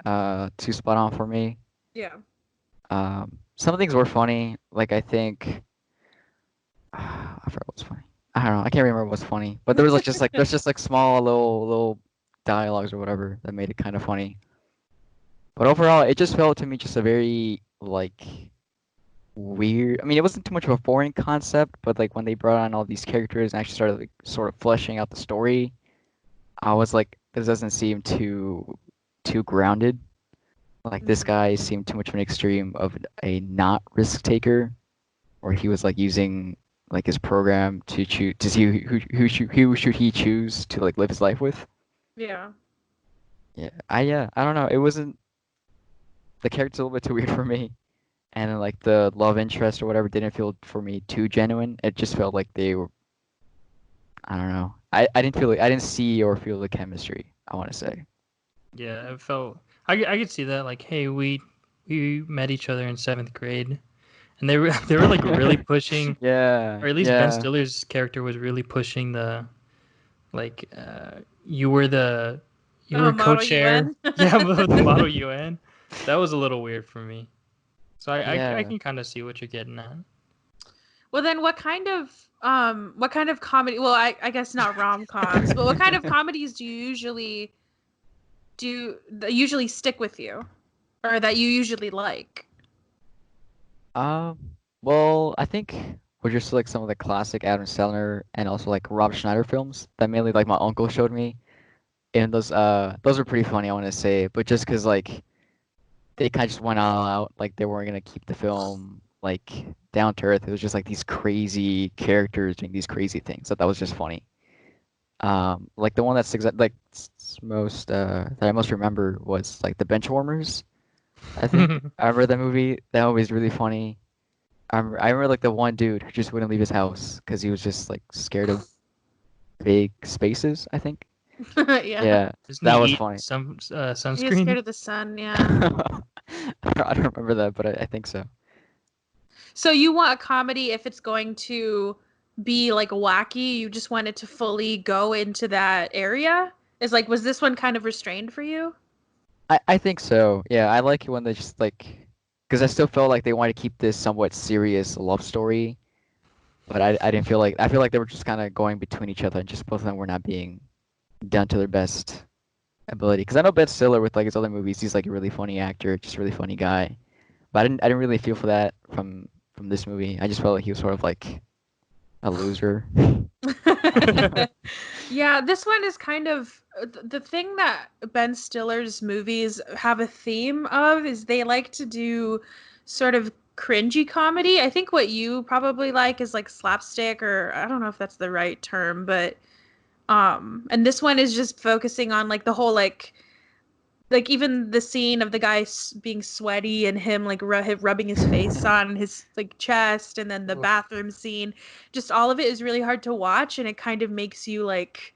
too spot on for me. Yeah. Some things were funny. Like I think I forgot what's funny. I don't know. I can't remember what's funny. But there was like there's just like small little dialogues or whatever that made it kind of funny. But overall, it just felt to me just a very like weird. I mean, it wasn't too much of a foreign concept, but like when they brought on all these characters and actually started like sort of fleshing out the story, I was like, this doesn't seem too grounded. Like this guy seemed too much of an extreme of a not risk taker, where he was like using like his program to choose to see who should he choose to like live his life with. Yeah. Yeah, I don't know. It wasn't the character's a little bit too weird for me, and then like the love interest or whatever didn't feel for me too genuine. It just felt like they were. I don't know. I didn't feel I didn't see or feel the chemistry. I want to say. Yeah, I felt I could see that. Like, hey, we we met each other in 7th grade, and they were like really pushing, Yeah, or at least Ben yeah, Stiller's character was really pushing the like you were the you Oh, were Model co-chair, UN. yeah, but the Model UN. That was a little weird for me. So I yeah. can kind of see what you're getting at. Well, then what kind of comedy? Well, I guess not rom-coms, but what kind of comedies do you usually stick with you, or that you usually like? Um, well, I think we're just like some of the classic Adam Sandler and also like Rob Schneider films that mainly like my uncle showed me, and those are pretty funny, I want to say, but just 'cause like they kind of just went all out, like they weren't gonna keep the film like down to earth. It was just like these crazy characters doing these crazy things. So that was just funny. Like the one that's most that I most remember was like the Benchwarmers. I think I remember that movie. That movie is really funny. I remember like the one dude who just wouldn't leave his house because he was just like scared of big spaces, I think. Yeah, Yeah, Doesn't that he was eat funny. some he's scared sunscreen? of the sun. Yeah. I don't remember that, but I think so. So you want a comedy if it's going to be like wacky, you just want it to fully go into that area? Is like, was this one kind of restrained for you? I think so. Yeah, I like it when they just like, because I still felt like they wanted to keep this somewhat serious love story, but I didn't feel like I feel like they were just kind of going between each other and just both of them were not being done to their best ability. Because I know Ben Stiller with like his other movies, he's like a really funny actor, just a really funny guy. But I didn't really feel for that from this movie. I just felt like he was sort of like a loser. Yeah, this one is kind of the thing that Ben Stiller's movies have a theme of is they like to do sort of cringy comedy. I think what you probably like is like slapstick, or I don't know if that's the right term, but and this one is just focusing on like the whole like even the scene of the guy being sweaty and him like rubbing his face on his like chest, and then the Oof. bathroom scene, just all of it is really hard to watch, and it kind of makes you like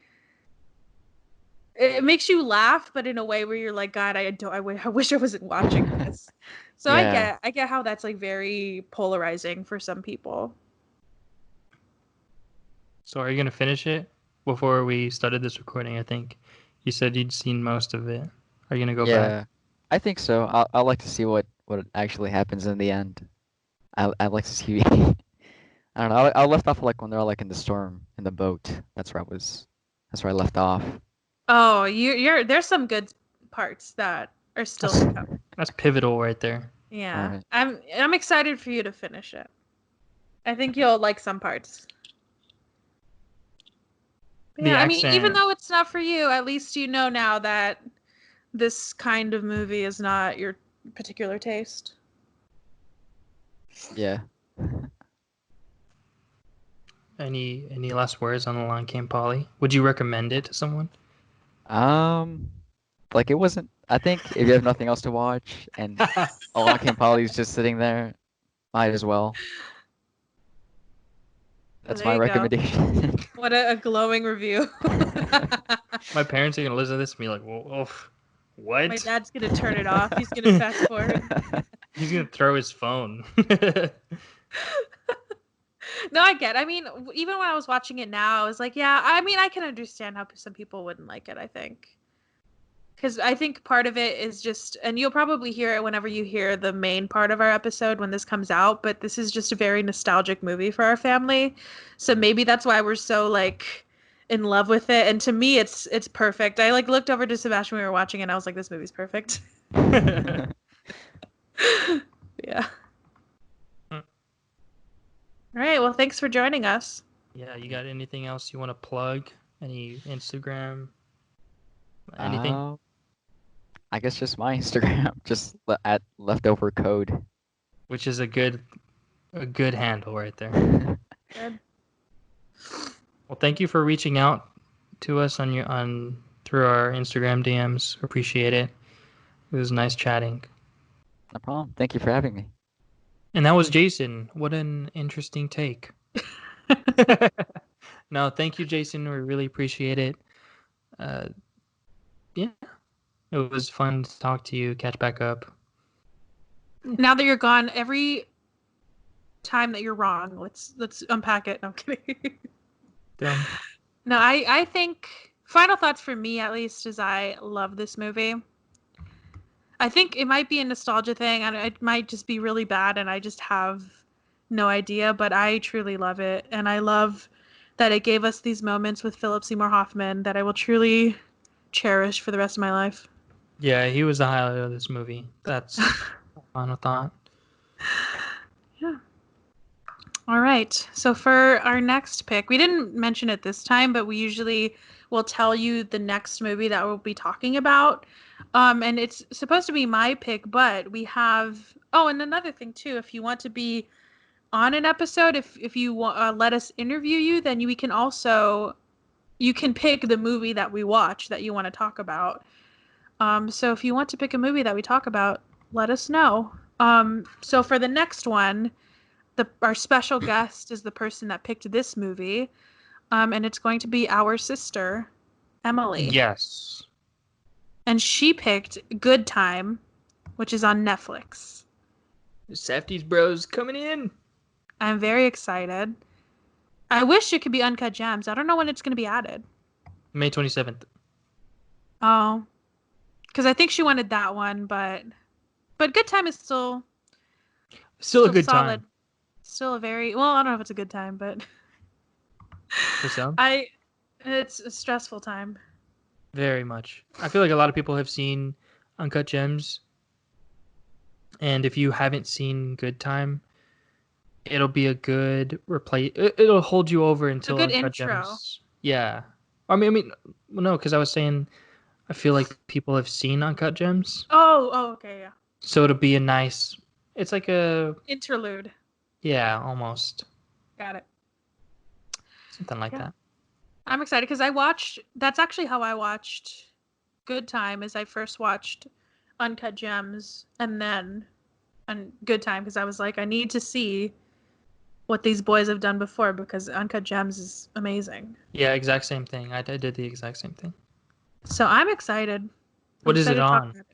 it makes you laugh, but in a way where you're like, God, I wish I wasn't watching this. So Yeah. I get how that's like very polarizing for some people. So are you gonna finish it before we started this recording? I think you said you'd seen most of it. Are you gonna go back? Yeah. I think so. I'll like to see what actually happens in the end. I'd like to see. I don't know. I left off like when they're all like in the storm in the boat. That's where I was. That's where I left off. Oh, you're there's some good parts that are still That's to come. that's pivotal right there. All Yeah. right. I'm excited for you to finish it. I think you'll like some parts. But The yeah, I mean, even accent. though it's not for you, at least you know now that this kind of movie is not your particular taste. Yeah. Any last words on Along Came Polly? Would you recommend it to someone? Um, like it wasn't. I think if you have nothing else to watch and Along Came Polly's just sitting there, might as well. Well, That's there my you go. recommendation. What a glowing review. My parents are gonna listen to this and be like, "Whoa, My what?" dad's gonna turn it off. He's gonna fast forward. He's gonna throw his phone. No, I get. I mean, even when I was watching it now, I was like, yeah. I mean, I can understand how some people wouldn't like it. I think because I think part of it is just, and you'll probably hear it whenever you hear the main part of our episode when this comes out. But this is just a very nostalgic movie for our family, so maybe that's why we're so like in love with it. And to me, it's perfect. I like looked over to Sebastian when we were watching it, and I was like, this movie's perfect. Yeah. All right. Well, thanks for joining us. Yeah, you got anything else you want to plug? Any Instagram? Anything? Um, I guess just my Instagram, just at leftover code. Which is a good handle right there. Good. Well, thank you for reaching out to us on through our Instagram DMs. Appreciate it. It was nice chatting. No problem. Thank you for having me. And that was Jason. What an interesting take. No, thank you, Jason. We really appreciate it. Uh, yeah, it was fun to talk to you, catch back up. Now that you're gone, every time that you're wrong, let's unpack it. No, I'm kidding. Dumb. No, I think final thoughts for me at least is I love this movie. I think it might be a nostalgia thing, and it might just be really bad, and I just have no idea. But I truly love it, and I love that it gave us these moments with Philip Seymour Hoffman that I will truly cherish for the rest of my life. Yeah, he was the highlight of this movie. That's my final thought. Yeah. All right. So for our next pick, we didn't mention it this time, but we usually will tell you the next movie that we'll be talking about. And it's supposed to be my pick, but we have. Oh, and another thing too, if you want to be on an episode, if you let us interview you, then we can also you can pick the movie that we watch that you want to talk about. So if you want to pick a movie that we talk about, let us know. So for the next one, our special guest is the person that picked this movie, and it's going to be our sister, Emily. Yes. And she picked Good Time, which is on Netflix. Safeties bros coming in. I'm very excited. I wish it could be Uncut Gems. I don't know when it's going to be added. May 27th. Oh, because I think she wanted that one, but Good Time is still Still a good solid. time. Still a very well. I don't know if it's a good time, but For some. it's a stressful time. Very much. I feel like a lot of people have seen Uncut Gems. And if you haven't seen Good Time, it'll be a good replace. It'll hold you over until good Uncut intro. Gems. Yeah. Well, no, because I was saying I feel like people have seen Uncut Gems. Oh, okay, yeah. So it'll be a nice. It's like a. Interlude. Yeah, almost. Got it. Something like that. I'm excited because that's actually how I watched Good Time, is I first watched Uncut Gems and then Good Time, because I was like, I need to see what these boys have done before, because Uncut Gems is amazing. Yeah, exact same thing. I did the exact same thing. So I'm excited. What is it to talk on? about it.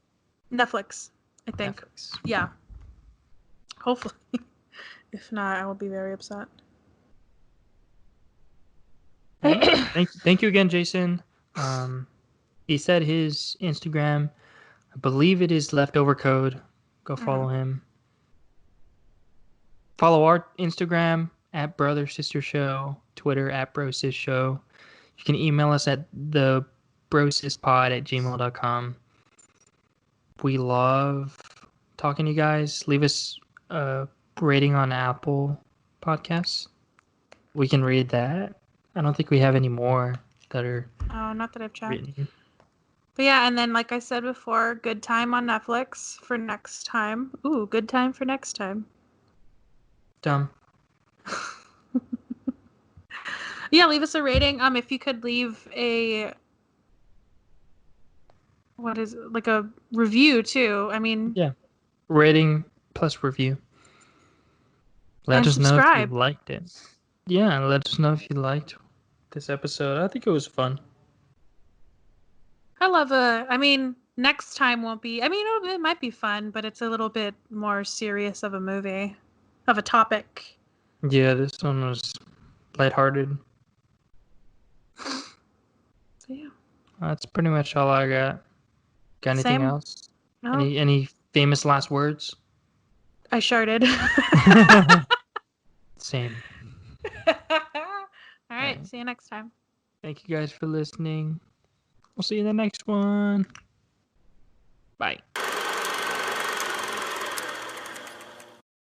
Netflix, I think. Netflix. Yeah. Hopefully. If not, I will be very upset. Thank you again, Jason. He said his Instagram, I believe it is Leftover Code. Go follow him. Follow our Instagram at Brother Sister Show, Twitter at Bro Sis Show. You can email us at thebrosispod@gmail.com. We love talking to you guys. Leave us a rating on Apple Podcasts. We can read that. I don't think we have any more that are Not that I've checked. written. But yeah, and then like I said before, Good Time on Netflix for next time. Ooh, Good Time for next time. Dumb. Yeah, leave us a rating. If you could leave a like a review too. I mean, Yeah. Rating plus review. Let and us know if you subscribe. liked it. Yeah, let us know if you liked this episode. I think it was fun. I mean, next time won't be. I mean, it might be fun, but it's a little bit more serious of a movie, of a topic. Yeah, this one was lighthearted. Yeah. That's pretty much all I got. Got anything Same. else? No, Any famous last words? I sharted. Same. All right. See you next time. Thank you guys for listening. We'll see you in the next one. Bye.